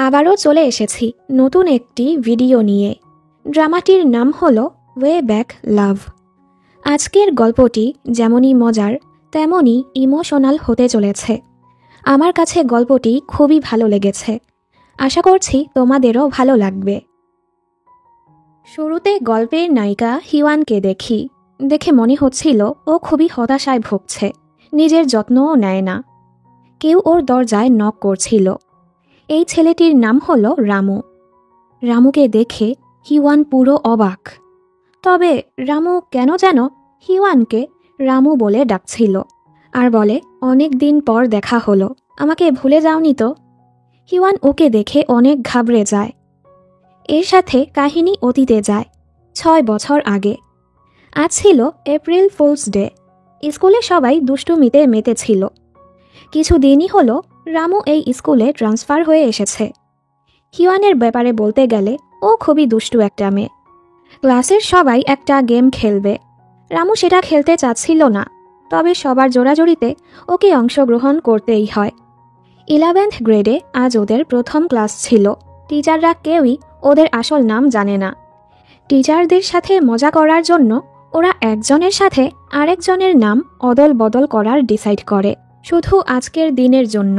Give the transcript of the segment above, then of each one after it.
আবারও চলে এসেছি নতুন একটি ভিডিও নিয়ে। ড্রামাটির নাম হলো ওয়ে ব্যাক লাভ। আজকের গল্পটি যেমনই মজার তেমনই ইমোশনাল হতে চলেছে। আমার কাছে গল্পটি খুবই ভালো লেগেছে, আশা করছি তোমাদেরও ভালো লাগবে। শুরুতে গল্পের নায়িকা হিওয়ানকে দেখে মনে হচ্ছিল ও খুবই হতাশায় ভুগছে, নিজের যত্নও নেয় না। কেউ ওর দরজায় নক করছিল। এই ছেলেটির নাম হলো রামু। রামুকে দেখে হিওয়ান পুরো অবাক। তবে রামু কেন যেন হিওয়ানকে রামু বলে ডাকছিল আর বলে, অনেক দিন পর দেখা হলো, আমাকে ভুলে যাওনি তো? হিওয়ান ওকে দেখে অনেক ঘাবড়ে যায়। এর সাথে কাহিনী অতীতে যায় 6 বছর আগে। আজ ছিল এপ্রিল ফুলস ডে। স্কুলে সবাই দুষ্টুমিতে মেতেছিল। কিছুদিনই হলো রামু এই স্কুলে ট্রান্সফার হয়ে এসেছে। হিওয়ানের ব্যাপারে বলতে গেলে ও খুবই দুষ্টু একটা মেয়ে। ক্লাসের সবাই একটা গেম খেলবে, রামু সেটা খেলতে চাচ্ছিল না, তবে সবার জোরাজোরিতে ওকে অংশগ্রহণ করতেই হয়। 11th গ্রেডে আজ ওদের প্রথম ক্লাস ছিল। টিচাররা কেউই ওদের আসল নাম জানে না। টিচারদের সাথে মজা করার জন্য ওরা একজনের সাথে আরেকজনের নাম অদল বদল করার ডিসাইড করে, শুধু আজকের দিনের জন্য।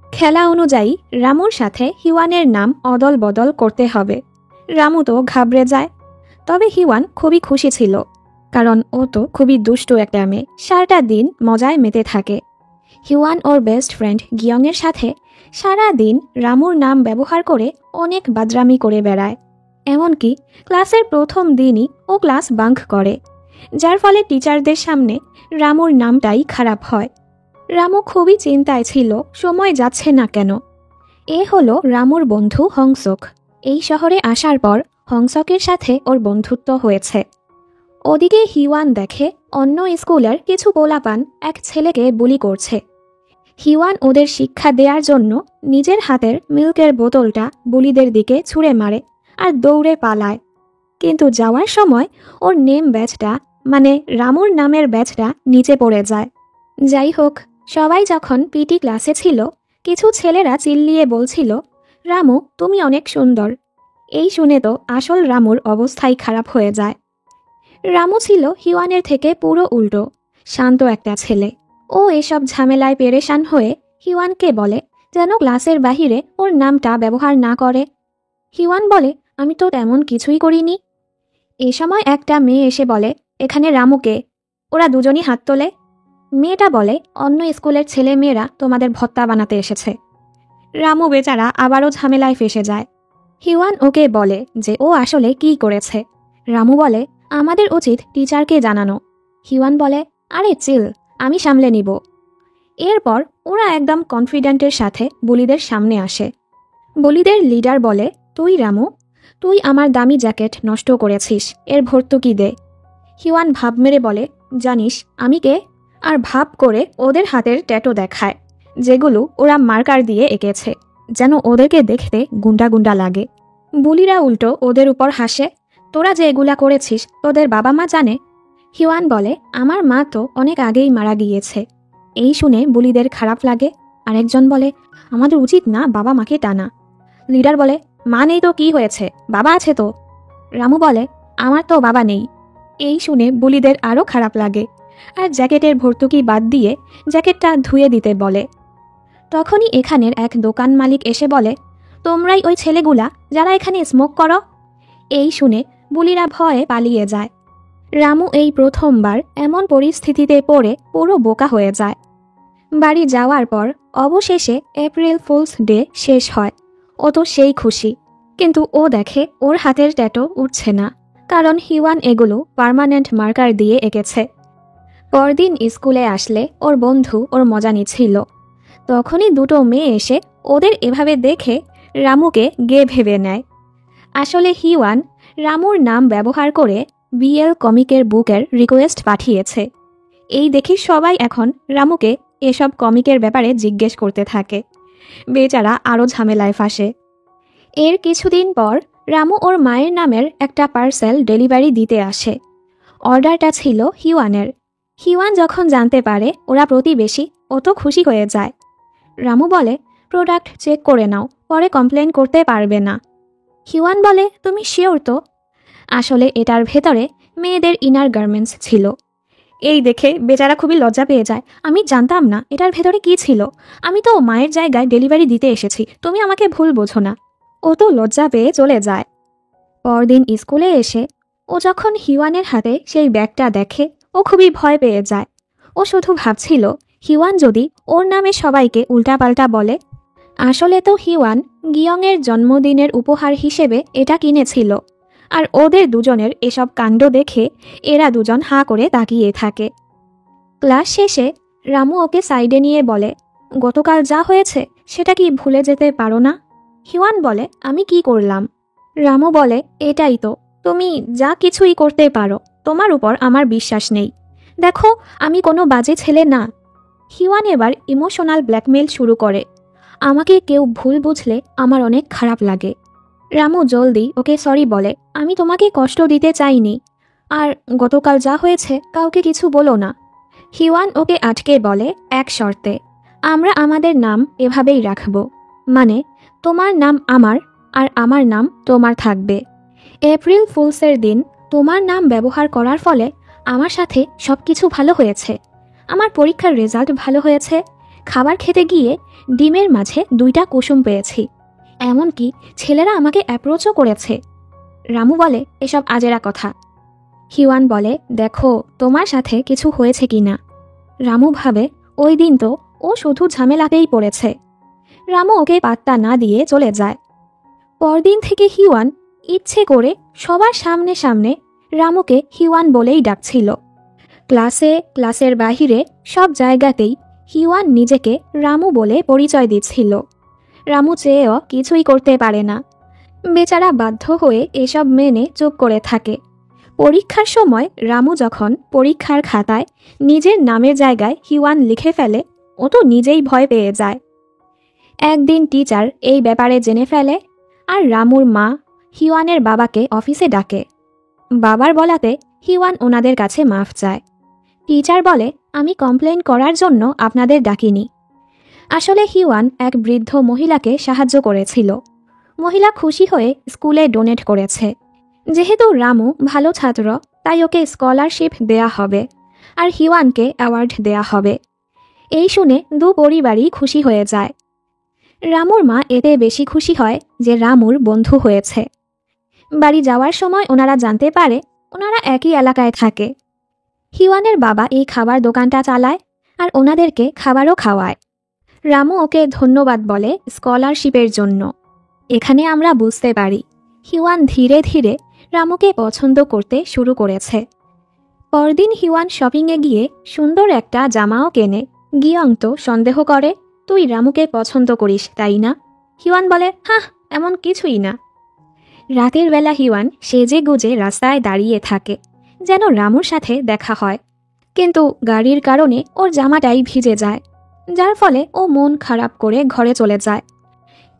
খেলা অনুযায়ী রামুর সাথে হিওয়ানের নাম অদল বদল করতে হবে। রামু তো ঘাবড়ে যায়, তবে হিওয়ান খুবই খুশি ছিল, কারণ ও তো খুবই দুষ্টু একটা মেয়ে, সারাটা দিন মজায় মেতে থাকে। হিওয়ান ওর বেস্ট ফ্রেন্ড গিয়ংয়ের সাথে সারা দিন রামুর নাম ব্যবহার করে অনেক বাদরামি করে বেড়ায়। এমনকি ক্লাসের প্রথম দিনই ও ক্লাস বাঙ্ক করে, যার ফলে টিচারদের সামনে রামুর নামটাই খারাপ হয়। রামু খুবই চিন্তায় ছিল সময় যাচ্ছে না কেন। এ হলো রামুর বন্ধু হংসক। এই শহরে আসার পর হংসকের সাথে ওর বন্ধুত্ব হয়েছে। ওদিকে হিওয়ান দেখে অন্য স্কুলের কিছু পোলাপান এক ছেলেকে বুলি করছে। হিওয়ান ওদের শিক্ষা দেওয়ার জন্য নিজের হাতের মিল্কের বোতলটা বুলিদের দিকে ছুঁড়ে মারে আর দৌড়ে পালায়। কিন্তু যাওয়ার সময় ওর নেম ব্যাজটা, মানে রামুর নামের ব্যাজটা নিচে পড়ে যায়। যাই হোক, সবাই যখন পিটি ক্লাসে ছিল, কিছু ছেলেরা চিল্লিয়ে বলছিল, রামু তুমি অনেক সুন্দর। এই শুনে তো আসল রামুর অবস্থাই খারাপ হয়ে যায়। রামু ছিল হিওয়ানের থেকে পুরো উল্টো, শান্ত একটা ছেলে। ও এসব ঝামেলায় পেরেশান হয়ে হিওয়ানকে বলে যেন ক্লাসের বাহিরে ওর নামটা ব্যবহার না করে। হিওয়ান বলে, আমি তো তেমন কিছুই করিনি। এ সময় একটা মেয়ে এসে বলে, এখানে রামুকে। ওরা দুজনই হাত তোলে। মেয়েটা বলে, অন্য স্কুলের ছেলে মেয়েরা তোমাদের ভত্তা বানাতে এসেছে। রামু বেচারা আবারও ঝামেলায় ফেসে যায়। হিওয়ান ওকে বলে যে ও আসলে কি করেছে। রামু বলে, আমাদের উচিত টিচারকে জানানো। হিওয়ান বলে, আরে চিল, আমি সামলে নিব। এরপর ওরা একদম কনফিডেন্টের সাথে বুলিদের সামনে আসে। বুলিদের লিডার বলে, তুই রামু, তুই আমার দামি জ্যাকেট নষ্ট করেছিস, এর ভর্তুকি দে। হিওয়ান ভাব মেরে বলে, জানিস আমি কে? আর ভাব করে ওদের হাতের ট্যাটু দেখায়, যেগুলো ওরা মার্কার দিয়ে এঁকেছে, যেন ওদেরকে দেখতে গুন্ডা গুন্ডা লাগে। বুলিরা উল্টো ওদের উপর হাসে, তোরা যে এগুলা করেছিস তোদের বাবা মা জানে? হিওয়ান বলে, আমার মা তো অনেক আগেই মারা গিয়েছে। এই শুনে বুলিদের খারাপ লাগে। আরেকজন বলে, আমাদের উচিত না বাবা মাকে টানা। লিডার বলে, মা নেই তো কি হয়েছে, বাবা আছে তো। রামু বলে, আমার তো বাবা নেই। এই শুনে বুলিদের আরও খারাপ লাগে, আর জ্যাকেটের ভর্তুকি বাদ দিয়ে জ্যাকেটটা ধুয়ে দিতে বলে। তখনই এখানের এক দোকান মালিক এসে বলে, তোমরাই ওই ছেলেগুলা যারা এখানে স্মোক করো। এই শুনে বুলিরা ভয়ে পালিয়ে যায়। রামু এই প্রথমবার এমন পরিস্থিতিতে পড়ে পুরো বোকা হয়ে যায়। বাড়ি যাওয়ার পর অবশেষে এপ্রিল ফুলস ডে শেষ হয়। ও তো সেই খুশি, কিন্তু ও দেখে ওর হাতের ট্যাটু উঠছে না, কারণ হিওয়ান এগুলো পার্মানেন্ট মার্কার দিয়ে এঁকেছে। পরদিন স্কুলে আসলে ওর বন্ধু ওর মজা নিচ্ছিল। তখনই দুটো মেয়ে এসে ওদের এভাবে দেখে রামুকে গে ভেবে নেয়। আসলে হিওয়ান রামুর নাম ব্যবহার করে বিএল কমিকের বুকের রিকোয়েস্ট পাঠিয়েছে। এই দেখে সবাই এখন রামুকে এসব কমিকের ব্যাপারে জিজ্ঞেস করতে থাকে। বেচারা আরও ঝামেলায় ফাঁসে। এর কিছুদিন পর রামু ওর মায়ের নামের একটা পার্সেল ডেলিভারি দিতে আসে। অর্ডারটা ছিল হিওয়ানের। হিওয়ান যখন জানতে পারে ওরা প্রতিবেশী, ও তো খুশি হয়ে যায়। রামু বলে, প্রোডাক্ট চেক করে নাও, পরে কমপ্লেন করতে পারবে না। হিওয়ান বলে, তুমি শিওর তো? আসলে এটার ভেতরে মেয়েদের ইনার গার্মেন্টস ছিল। এই দেখে বেচারা খুবই লজ্জা পেয়ে যায়। আমি জানতাম না এটার ভেতরে কি ছিল। আমি তো মায়ের জায়গায় ডেলিভারি দিতে এসেছি, তুমি আমাকে ভুল বোঝো না। ও তো লজ্জা পেয়ে চলে যায়। পরদিন স্কুলে এসে ও যখন হিওয়ানের হাতে সেই ব্যাগটা দেখে ও খুবই ভয় পেয়ে যায়। ও শুধু ভাবছিল হিওয়ান যদি ওর নামে সবাইকে উল্টাপাল্টা বলে। আসলে তো হিওয়ান গিয়ংয়ের জন্মদিনের উপহার হিসেবে এটা কিনেছিল, আর ওদের দুজনের এসব কাণ্ড দেখে এরা দুজন হাঁ করে তাকিয়ে থাকে। ক্লাস শেষে রামু ওকে সাইডে নিয়ে বলে, গতকাল যা হয়েছে সেটা কি ভুলে যেতে পারো না? হিওয়ান বলে, আমি কি করলাম? রামু বলে, এটাই তো, তুমি যা কিছুই করতে পারো, তোমার উপর আমার বিশ্বাস নেই। দেখো, আমি কোনো বাজে ছেলে না। হিওয়ান এবার ইমোশনাল ব্ল্যাকমেল শুরু করে। আমাকে কেউ ভুল বুঝলে আমার অনেক খারাপ লাগে। রামু জলদি ওকে সরি বলে, আমি তোমাকে কষ্ট দিতে চাইনি, আর গতকাল যা হয়েছে কাউকে কিছু বলো না। হিওয়ান ওকে আটকে বলে, এক শর্তে, আমরা আমাদের নাম এভাবেই রাখব, মানে তোমার নাম আমার আর আমার নাম তোমার থাকবে। এপ্রিল ফুলসের দিন তোমার নাম ব্যবহার করার ফলে আমার সাথে সব কিছু ভালো হয়েছে। আমার পরীক্ষার রেজাল্ট ভালো হয়েছে, খাবার খেতে গিয়ে ডিমের মাঝে 2টা কুসুম পেয়েছি, এমনকি ছেলেরা আমাকে অ্যাপ্রোচও করেছে। রামু বলে, এসব আজেরা কথা। হিওয়ান বলে, দেখো তোমার সাথে কিছু হয়েছে কি না। রামু ভাবে ওই দিন তো ও শুধু ঝামেলাতেই পড়েছে। রামু ওকে পাত্তা না দিয়ে চলে যায়। পরদিন থেকে হিওয়ান ইচ্ছে করে সবার সামনে সামনে রামুকে হিওয়ান বলেই ডাকছিল। ক্লাসের বাহিরে সব জায়গাতেই হিওয়ান নিজেকে রামু বলে পরিচয় দিচ্ছিল। রামু চেয়েও কিছুই করতে পারে না। বেচারা বাধ্য হয়ে এসব মেনে চুপ করে থাকে। পরীক্ষার সময় রামু যখন পরীক্ষার খাতায় নিজের নামের জায়গায় হিওয়ান লিখে ফেলে, ও তো নিজেই ভয় পেয়ে যায়। একদিন টিচার এই ব্যাপারে জেনে ফেলে, আর রামুর মা হিওয়ানের বাবাকে অফিসে ডাকে। বাবার বলাতে হিওয়ান ওনাদের কাছে মাফ চায়। টিচার বলে, আমি কমপ্লেন করার জন্য আপনাদের ডাকিনি। আসলে হিওয়ান এক বৃদ্ধ মহিলাকে সাহায্য করেছিল। মহিলা খুশি হয়ে স্কুলে ডোনেট করেছে। যেহেতু রামু ভালো ছাত্র, তাই ওকে স্কলারশিপ দেয়া হবে, আর হিওয়ানকে অ্যাওয়ার্ড দেয়া হবে। এই শুনে দু পরিবারই খুশি হয়ে যায়। রামুর মা এতে বেশি খুশি হয় যে রামুর বন্ধু হয়েছে। বাড়ি যাওয়ার সময় ওনারা জানতে পারে ওনারা একই এলাকায় থাকে। হিওয়ানের বাবা এই খাবার দোকানটা চালায়, আর ওনাদেরকে খাবারও খাওয়ায়। রামু ওকে ধন্যবাদ বলে স্কলারশিপের জন্য। এখানে আমরা বুঝতে পারি হিওয়ান ধীরে ধীরে রামুকে পছন্দ করতে শুরু করেছে। পরদিন হিওয়ান শপিংয়ে গিয়ে সুন্দর একটা জামাও কেনে। গিয়ং তো সন্দেহ করে, তুই রামুকে পছন্দ করিস তাই না? হিওয়ান বলে, হাহ, এমন কিছুই না। রাতের বেলা হিওয়ান সেজে গুজে রাস্তায় দাঁড়িয়ে থাকে, যেন রামুর সাথে দেখা হয়। কিন্তু গাড়ির কারণে ওর জামাটাই ভিজে যায়, যার ফলে ও মন খারাপ করে ঘরে চলে যায়।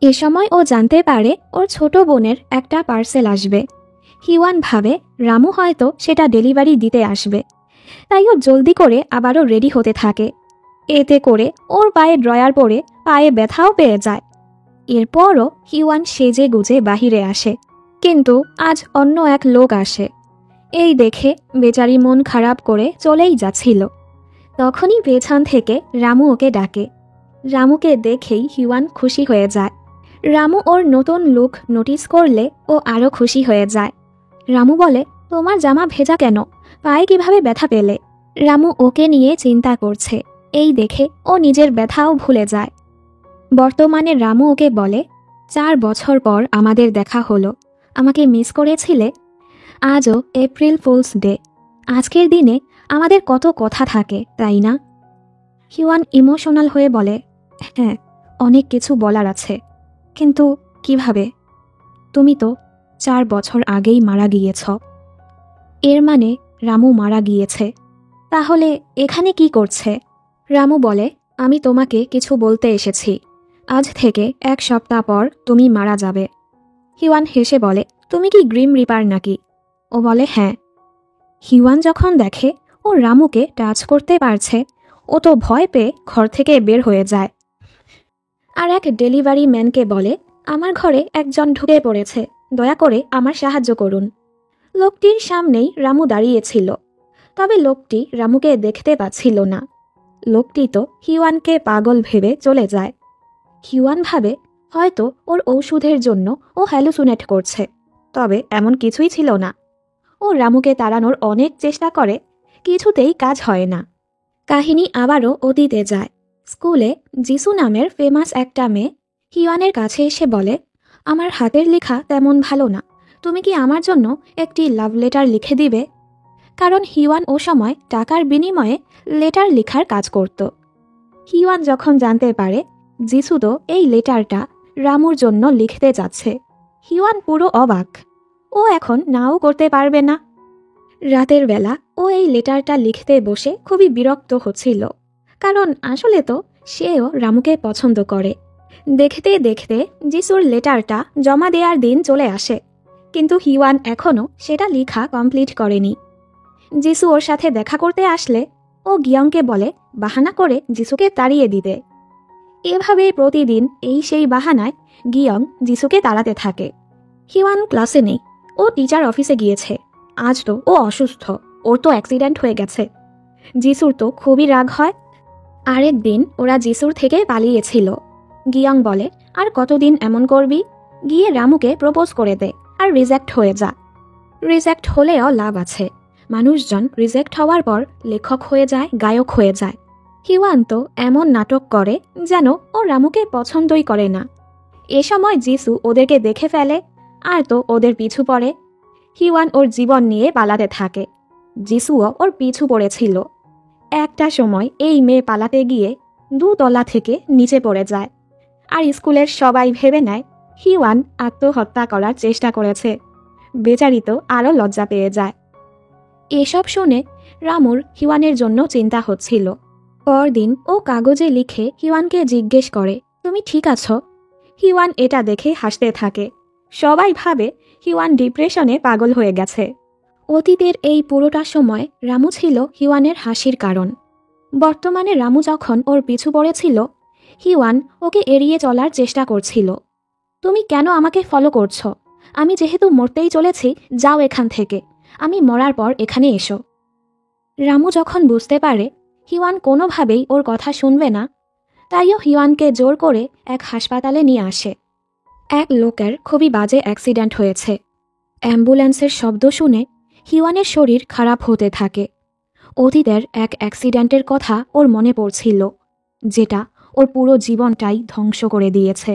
এ সময় ও জানতে পারে ওর ছোট বোনের একটা পার্সেল আসবে। হিওয়ান ভাবে রামু হয়তো সেটা ডেলিভারি দিতে আসবে, তাই ও জলদি করে আবারও রেডি হতে থাকে। এতে করে ওর পায়ে ড্রয়ার পরে পায়ে ব্যথাও পেয়ে যায়। এরপরও হিওয়ান সেজে গুজে বাহিরে আসে, কিন্তু আজ অন্য এক লোক আসে। এই দেখে বেচারি মন খারাপ করে চলেই যাচ্ছিল। তখনই পেছন থেকে রামু ওকে ডাকে। রামুকে দেখেই হিওয়ান খুশি হয়ে যায়। রামু ওর নতুন লুক নোটিস করলে ও আরও খুশি হয়ে যায়। রামু বলে, তোমার জামা ভেজা কেন? পায়ে কিভাবে ব্যথা পেলে? রামু ওকে নিয়ে চিন্তা করছে। এই দেখে ও নিজের ব্যথাও ভুলে যায়। বর্তমানে রামু ওকে বলে, 4 বছর পর আমাদের দেখা হলো, আমাকে মিস করেছিলে? আজও এপ্রিল ফুলস ডে। আজকের দিনে আমাদের কত কথা থাকে, তাই না? হিওয়ান ইমোশনাল হয়ে বলে, হ্যাঁ, অনেক কিছু বলার আছে, কিন্তু কিভাবে? তুমি তো 4 বছর আগেই মারা গিয়েছ। এর মানে রামু মারা গিয়েছে। তাহলে এখানে কি করছে? রামু বলে, আমি তোমাকে কিছু বলতে এসেছি। আজ থেকে 1 সপ্তাহ পর তুমি মারা যাবে। হিওয়ান হেসে বলে, তুমি কি গ্রিম রিপার নাকি? ও বলে, হ্যাঁ। হিওয়ান যখন দেখে ও রামুকে টাচ করতে পারছে, ও তো ভয় পেয়ে ঘর থেকে বের হয়ে যায়। আর এক ডেলিভারি ম্যানকে বলে, আমার ঘরে একজন ঢুকে পড়েছে, দয়া করে আমার সাহায্য করুন। লোকটির সামনেই রামু দাঁড়িয়েছিল, তবে লোকটি রামুকে দেখতে পাচ্ছিল না। লোকটি তো হিওয়ানকে পাগল ভেবে চলে যায়। হিওয়ান ভাবে হয়তো ওর ঔষধের জন্য ও হ্যালুসিনেট করছে, তবে এমন কিছুই ছিল না। ও রামুকে তাড়ানোর অনেক চেষ্টা করে, কিছুতেই কাজ হয় না। কাহিনী আবারও অতীতে যায়। স্কুলে যিসু নামের ফেমাস একটা মেয়ে হিওয়ানের কাছে এসে বলে, আমার হাতের লেখা তেমন ভালো না, তুমি কি আমার জন্য একটি লাভ লেটার লিখে দিবে? কারণ হিওয়ান ও সময় টাকার বিনিময়ে লেটার লেখার কাজ করত। হিওয়ান যখন জানতে পারে যিসু তো এই লেটারটা রামুর জন্য লিখতে যাচ্ছে, হিওয়ান পুরো অবাক। ও এখন নাও করতে পারবে না। রাতের বেলা ও এই লেটারটা লিখতে বসে খুবই বিরক্ত হচ্ছিল, কারণ আসলে তো সেও রামুকে পছন্দ করে। দেখতে দেখতে যিশুর লেটারটা জমা দেওয়ার দিন চলে আসে, কিন্তু হিওয়ান এখনও সেটা লেখা কমপ্লিট করেনি। যিশু ওর সাথে দেখা করতে আসলে ও গিয়ংকে বলে বাহানা করে যিশুকে তাড়িয়ে দিতে। এভাবে প্রতিদিন এই সেই বাহানায় গিয়ং যিশুকে তাড়াতে থাকে। হিওয়ান ক্লাসে নেই, ও টিচার অফিসে গিয়েছে। আজ তো ও অসুস্থ, ওর তো অ্যাক্সিডেন্ট হয়ে গেছে। যিশুর তো খুবই রাগ হয়। আরেক দিন ওরা যিশুর থেকে পালিয়েছিল। গিয়ং বলে, আর কতদিন এমন করবি? গিয়ে রামুকে প্রপোজ করে দে আর রিজেক্ট হয়ে যা। রিজেক্ট হলেও লাভ আছে, মানুষজন রিজেক্ট হওয়ার পর লেখক হয়ে যায়, গায়ক হয়ে যায়। হিওয়ান তো এমন নাটক করে যেন ও রামুকে পছন্দই করে না। এ সময় যিশু ওদেরকে দেখে ফেলে আর তো ওদের পিছু পড়ে। হিওয়ান ওর জীবন নিয়ে পালাতে থাকে, যিশুও ওর পিছু পড়েছিল। একটা সময় এই মেয়ে পালাতে গিয়ে 2 তলা থেকে নিচে পড়ে যায়, আর স্কুলের সবাই ভেবে নেয় হিওয়ান আত্মহত্যা করার চেষ্টা করেছে। বেচারি তো আরও লজ্জা পেয়ে যায়। এসব শুনে রামুর হিওয়ানের জন্য চিন্তা হচ্ছিল। পরদিন ও কাগজে লিখে হিওয়ানকে জিজ্ঞেস করে, তুমি ঠিক আছো? হিওয়ান এটা দেখে হাসতে থাকে। সবাই ভাবে হিওয়ান ডিপ্রেশনে পাগল হয়ে গেছে। অতীতের এই পুরোটা সময় রামু ছিল হিওয়ানের হাসির কারণ। বর্তমানে রামু যখন ওর পিছু পড়েছিল, হিওয়ান ওকে এড়িয়ে চলার চেষ্টা করছিল। তুমি কেন আমাকে ফলো করছো? আমি যেহেতু মরতেই চলেছি, যাও এখান থেকে, আমি মরার পর এখানে এসো। রামু যখন বুঝতে পারে হিওয়ান কোনোভাবেই ওর কথা শুনবে না, তাইও হিওয়ানকে জোর করে এক হাসপাতালে নিয়ে আসে। এক লোকের খুবই বাজে অ্যাক্সিডেন্ট হয়েছে। অ্যাম্বুলেন্সের শব্দ শুনে হিওয়ানের শরীর খারাপ হতে থাকে। অতীতের এক অ্যাক্সিডেন্টের কথা ওর মনে পড়ছিল, যেটা ওর পুরো জীবনটাই ধ্বংস করে দিয়েছে।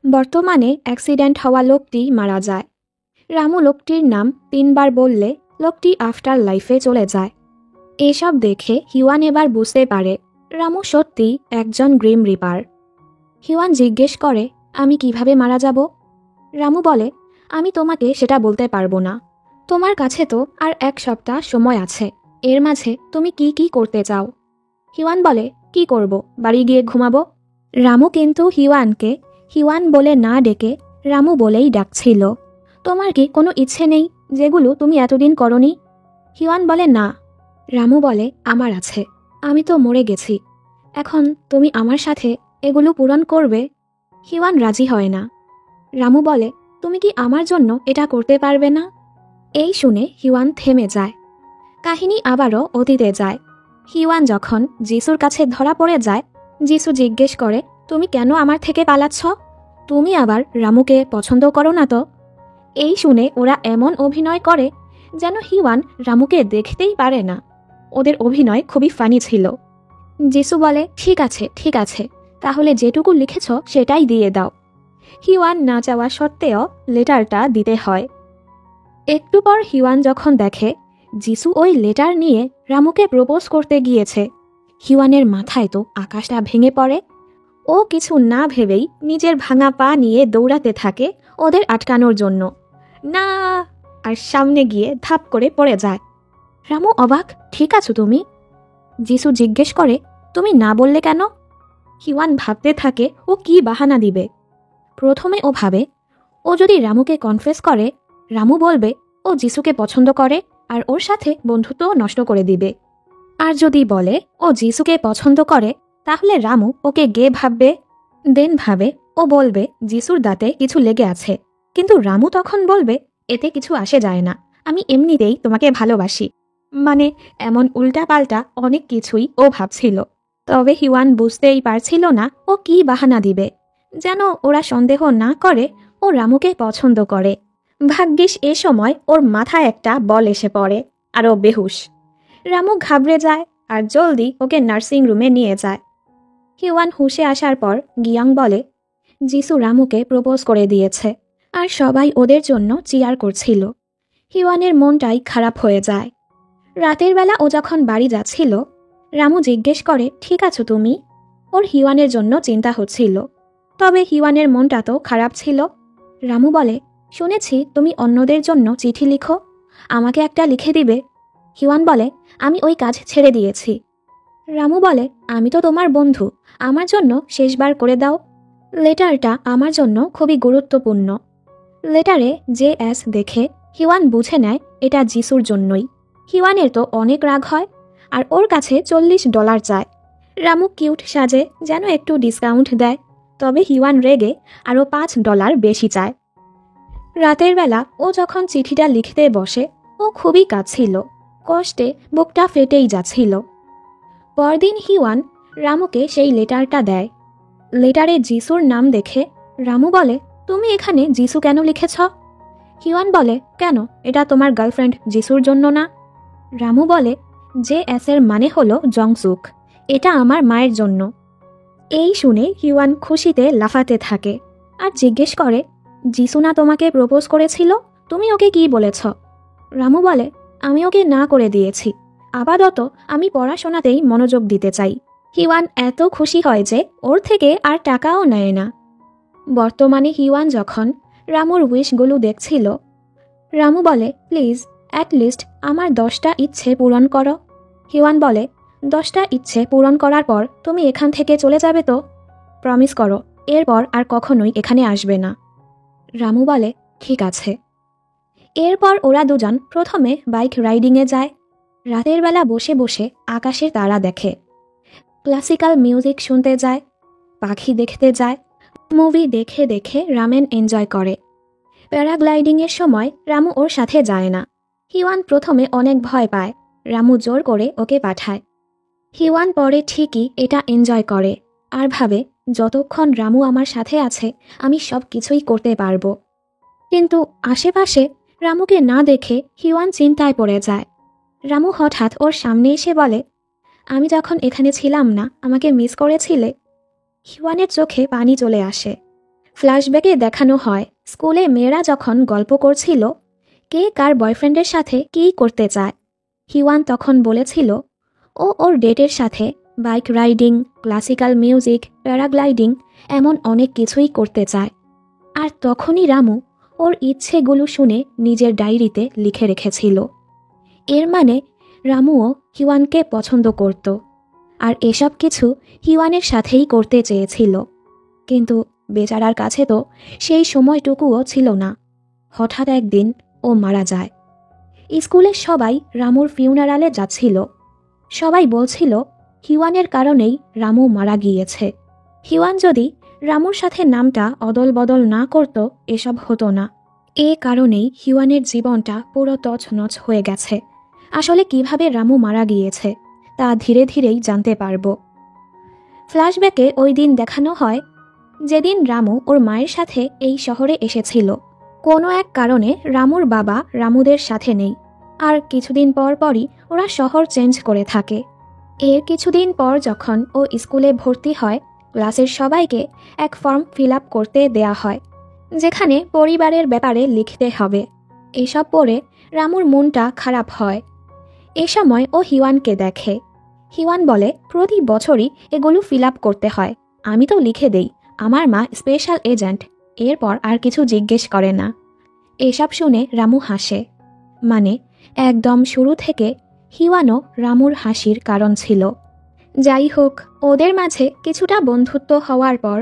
বর্তমানে অ্যাক্সিডেন্ট হওয়া লোকটি মারা যায়। রামু লোকটির নাম 3 বার বললে লোকটি আফটার লাইফে চলে যায়। এসব দেখে হিওয়ান এবার বুঝতে পারে রামু সত্যি একজন গ্রিম রিপার। হিওয়ান জিজ্ঞেস করে, আমি কিভাবে মারা যাব? রামু বলে, আমি তোমাকে সেটা বলতে পারবো না। তোমার কাছে তো আর 1 সপ্তাহ সময় আছে, এর মাঝে তুমি কি কি করতে চাও? হিওয়ান বলে, কি করব, বাড়ি গিয়ে ঘুমাবো। রামু কিন্তু হিওয়ানকে হিওয়ান বলে না ডেকে রামু বলেই ডাকছিল। তোমার কি কোনো ইচ্ছে নেই যেগুলো তুমি এতদিন করনি? হিওয়ান বলে না। রামু বলে, আমার আছে, আমি তো মরে গেছি, এখন তুমি আমার সাথে এগুলো পূরণ করবে? হিওয়ান রাজি হয় না। রামু বলে, তুমি কি আমার জন্য এটা করতে পারবে না? এই শুনে হিওয়ান থেমে যায়। কাহিনী আবারও অতীতে যায়। হিওয়ান যখন যিশুর কাছে ধরা পড়ে যায়, যিশু জিজ্ঞেস করে, তুমি কেন আমার থেকে পালাচ্ছ? তুমি আবার রামুকে পছন্দ করো না তো? এই শুনে ওরা এমন অভিনয় করে যেন হিওয়ান রামুকে দেখতেই পারে না। ওদের অভিনয় খুবই ফানি ছিল। যিশু বলে, ঠিক আছে ঠিক আছে, তাহলে যেটুকু লিখেছ সেটাই দিয়ে দাও। হিওয়ান না চাওয়া সত্ত্বেও লেটারটা দিতে হয়। একটু পর হিওয়ান যখন দেখে যিশু ওই লেটার নিয়ে রামুকে প্রপোজ করতে গিয়েছে, হিওয়ানের মাথায় তো আকাশটা ভেঙে পড়ে। ও কিছু না ভেবেই নিজের ভাঙা পা নিয়ে দৌড়াতে থাকে ওদের আটকানোর জন্য। না, আর সামনে গিয়ে ধাপ করে পড়ে যায়। রামু অবাক, ঠিক আছো তুমি? যিশু জিজ্ঞেস করে, তুমি না বললে কেন? হিওয়ান ভাবতে থাকে ও কি বাহানা দিবে। প্রথমে ও ভাবে ও যদি রামুকে কনফেস করে, রামু বলবে ও যিশুকে পছন্দ করে আর ওর সাথে বন্ধুত্ব নষ্ট করে দিবে। আর যদি বলে ও যিশুকে পছন্দ করে, তাহলে রামু ওকে গে ভাববে। দেন ভাবে ও বলবে যিশুর দাঁতে কিছু লেগে আছে, কিন্তু রামু তখন বলবে এতে কিছু আসে যায় না, আমি এমনিতেই তোমাকে ভালোবাসি। মানে এমন উল্টাপাল্টা অনেক কিছুই ও ভাবছিল। তবে হিওয়ান বুঝতেই পারছিল না ও কি বাহানা দিবে, যেন ওরা সন্দেহ না করে ও রামুকে পছন্দ করে। ভাগ্যিস এ সময় ওর মাথায় একটা বল এসে পড়ে আর ও বেহুশ। রামু ঘাবড়ে যায় আর জলদি ওকে নার্সিং রুমে নিয়ে যায়। হিওয়ান হুঁশে আসার পর গিয়াং বলে যিশু রামুকে প্রপোজ করে দিয়েছে আর সবাই ওদের জন্য চিয়ার করছিল। হিওয়ানের মনটাই খারাপ হয়ে যায়। রাতের বেলা ও যখন বাড়ি যাচ্ছিল, রামু জিজ্ঞেস করে ঠিক আছো তুমি? ওর হিওয়ানের জন্য চিন্তা হচ্ছিল, তবে হিওয়ানের মনটা তো খারাপ ছিল। রামু বলে শুনেছি তুমি অন্যদের জন্য চিঠি লিখো, আমাকে একটা লিখে দিবে? হিওয়ান বলে আমি ওই কাজ ছেড়ে দিয়েছি। রামু বলে আমি তো তোমার বন্ধু, আমার জন্য শেষবার করে দাও। লেটারটা আমার জন্য খুবই গুরুত্বপূর্ণ। লেটারে JS দেখে হিওয়ান বুঝে নেয় এটা যিশুর জন্যই। হিওয়ানের তো অনেক রাগ হয় আর ওর কাছে $40 চায়। রামু কিউট সাজে যেন একটু ডিসকাউন্ট দেয়, তবে হিওয়ান রেগে আরও $5 বেশি চায়। রাতের বেলা ও যখন চিঠিটা লিখতে বসে ও খুবই কাঁদছিল, কষ্টে বুকটা ফেটেই যাচ্ছিল। পরদিন হিওয়ান রামুকে সেই লেটারটা দেয়। লেটারে যিশুর নাম দেখে রামু বলে তুমি এখানে যিশু কেন লিখেছ? হিওয়ান বলে কেন, এটা তোমার গার্লফ্রেন্ড যিশুর জন্য না? রামু বলে JS এর মানে হলো জংসুক, এটা আমার মায়ের জন্য। এই শুনে হিওয়ান খুশিতে লাফাতে থাকে আর জিজ্ঞেস করে যিশু না তোমাকে প্রপোজ করেছিল, তুমি ওকে কি বলেছ? রামু বলে আমি ওকে না করে দিয়েছি, আপাতত আমি পড়াশোনাতেই মনোযোগ দিতে চাই। হিওয়ান এত খুশি হয় যে ওর থেকে আর টাকাও নেয় না। বর্তমানে হিওয়ান যখন রামুর উইশগুলো দেখছিল, রামু বলে প্লিজ অ্যাটলিস্ট আমার 10টা ইচ্ছে পূরণ করো। হিওয়ান বলে 10টা ইচ্ছে পূরণ করার পর তুমি এখান থেকে চলে যাবে তো? প্রমিস করো এরপর আর কখনোই এখানে আসবে না। রামু বলে ঠিক আছে। এরপর ওরা দুজন প্রথমে বাইক রাইডিংয়ে যায়। রাতের বেলা বসে বসে আকাশের তারা দেখে, ক্লাসিক্যাল মিউজিক শুনতে যায়, পাখি দেখতে যায়, মুভি দেখে দেখে রামেন এনজয় করে। প্যারাগ্লাইডিংয়ের সময় রামু ওর সাথে যায় না। হিওয়ান প্রথমে অনেক ভয় পায়, রামু জোর করে ওকে পাঠায়। হিওয়ান পরে ঠিকই এটা এনজয় করে আর ভাবে যতক্ষণ রামু আমার সাথে আছে আমি সব কিছুই করতে পারবো। কিন্তু আশেপাশে রামুকে না দেখে হিওয়ান চিন্তায় পড়ে যায়। রামু হঠাৎ ওর সামনে এসে বলে আমি যখন এখানে ছিলাম না আমাকে মিস করেছিলে? হিওয়ানের চোখে পানি চলে আসে। ফ্ল্যাশব্যাকে দেখানো হয় স্কুলে মেয়েরা যখন গল্প করছিল কে কার বয়ফ্রেন্ডের সাথে কী করতে চায়। হিওয়ান তখন বলেছিল ও ওর ডেটের সাথে bike riding, classical music, paragliding এমন অনেক কিছুই করতে চায়। আর তখনই রামু ওর ইচ্ছেগুলো শুনে নিজের ডায়েরিতে লিখে রেখেছিল। এর মানে রামুও হিওয়ানকে পছন্দ করত আর এসব কিছু হিওয়ানের সাথেই করতে চেয়েছিল। কিন্তু বেচারার কাছে তো সেই সময়টুকুও ছিল না। হঠাৎ একদিন ও মারা যায়। স্কুলের সবাই রামুর ফিউনারালে যাচ্ছিল। সবাই বলছিল হিওয়ানের কারণেই রামু মারা গিয়েছে। হিওয়ান যদি রামুর সাথে নামটা অদল বদল না করত এসব হতো না। এ কারণেই হিওয়ানের জীবনটা পুরো তছনছ হয়ে গেছে। আসলে কিভাবে রামু মারা গিয়েছে তা ধীরে ধীরেই জানতে পারব। ফ্ল্যাশব্যাকে ওই দিন দেখানো হয় যেদিন রামু ওর মায়ের সাথে এই শহরে এসেছিল। কোনো এক কারণে রামুর বাবা রামুদের সাথে নেই আর কিছুদিন পর পরই ওরা শহর চেঞ্জ করে থাকে। এর কিছুদিন পর যখন ও স্কুলে ভর্তি হয়, ক্লাসের সবাইকে এক ফর্ম ফিল আপ করতে দেয়া হয় যেখানে পরিবারের ব্যাপারে লিখতে হবে। এসব পড়ে রামুর মনটা খারাপ হয়। এ সময় ও হিওয়ানকে দেখে। হিওয়ান বলে প্রতি বছরই এগুলো ফিল আপ করতে হয়, আমি তো লিখে দেই, আমার মা স্পেশাল এজেন্ট। এরপর আর কিছু জিজ্ঞেস করে না। এসব শুনে রামু হাসে। মানে একদম শুরু থেকে হিওয়ানও রামুর হাসির কারণ ছিল। যাই হোক, ওদের মাঝে কিছুটা বন্ধুত্ব হওয়ার পর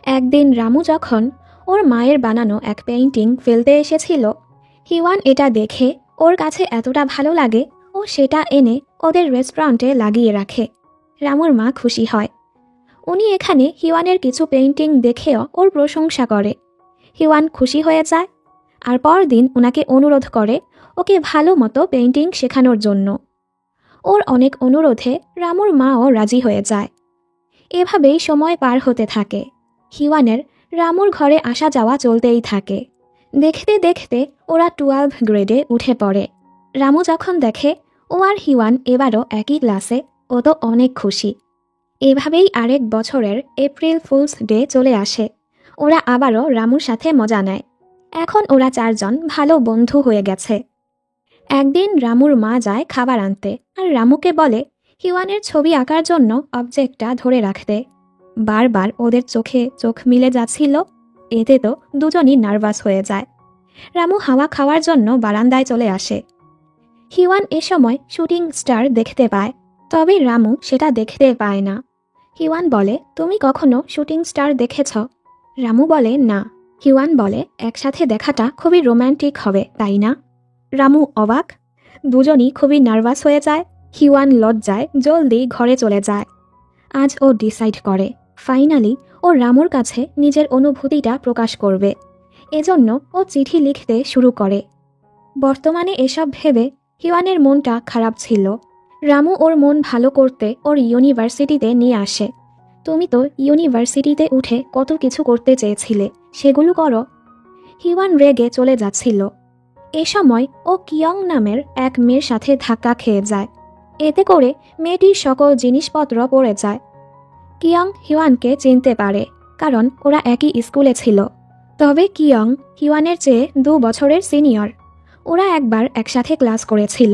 একদিন রামু যখন ওর মায়ের বানানো এক পেইন্টিং ফেলতে এসেছিল, হিওয়ান এটা দেখে ওর কাছে এতটা ভালো লাগে ও সেটা এনে ওদের রেস্টুরেন্টে লাগিয়ে রাখে। রামুর মা খুশি হয়। উনি এখানে হিওয়ানের কিছু পেইন্টিং দেখেও ওর প্রশংসা করে। হিওয়ান খুশি হয়ে যায় আর পরদিন ওনাকে অনুরোধ করে ওকে ভালো মতো পেইন্টিং শেখানোর জন্য। ওর অনেক অনুরোধে রামুর মাও রাজি হয়ে যায়। এভাবেই সময় পার হতে থাকে। হিওয়ানের রামুর ঘরে আসা যাওয়া চলতেই থাকে। দেখতে দেখতে ওরা 12 গ্রেডে উঠে পড়ে। রামু যখন দেখে ও আর হিওয়ান এবারও একই ক্লাসে, ও তো অনেক খুশি। এভাবেই আরেক বছরের এপ্রিল ফুলস ডে চলে আসে। ওরা আবারও রামুর সাথে মজা নেয়। এখন ওরা 4 জন ভালো বন্ধু হয়ে গেছে। একদিন রামুর মা যায় খাবার আনতে আর রামুকে বলে হিওয়ানের ছবি আঁকার জন্য অবজেক্টটা ধরে রাখতে। বারবার ওদের চোখে চোখ মিলে যাচ্ছিল, এতে তো দুজনই নার্ভাস হয়ে যায়। রামু হাওয়া খাওয়ার জন্য বারান্দায় চলে আসে। হিওয়ান এ সময় শুটিং স্টার দেখতে পায়, তবে রামু সেটা দেখতে পায় না। হিওয়ান বলে, তুমি কখনো শুটিং স্টার দেখেছ? রামু বলে, না। হিওয়ান বলে, একসাথে দেখাটা খুবই রোম্যান্টিক হবে, তাই না? রামু অবাক। দুজনই খুবই নার্ভাস হয়ে যায়। হিওয়ান লজ্জায় জলদি ঘরে চলে যায়। আজ ও ডিসাইড করে ফাইনালি ও রামুর কাছে নিজের অনুভূতিটা প্রকাশ করবে। এজন্য ও চিঠি লিখতে শুরু করে। বর্তমানে এসব ভেবে হিওয়ানের মনটা খারাপ ছিল। রামু ওর মন ভালো করতে ওর ইউনিভার্সিটিতে নিয়ে আসে। তুমি তো ইউনিভার্সিটিতে উঠে কত কিছু করতে চেয়েছিলে, সেগুলো করো। হিওয়ান রেগে চলে যাচ্ছিল। এ সময় ও কিয়ং নামের এক মেয়ের সাথে ধাক্কা খেয়ে যায়। এতে করে মেয়েটির সকল জিনিসপত্র পড়ে যায়। কিয়ং হিওয়ানকে চিনতে পারে, কারণ ওরা একই স্কুলে ছিল। তবে কিয়ং হিওয়ানের চেয়ে 2 বছরের সিনিয়র। ওরা একবার একসাথে ক্লাস করেছিল।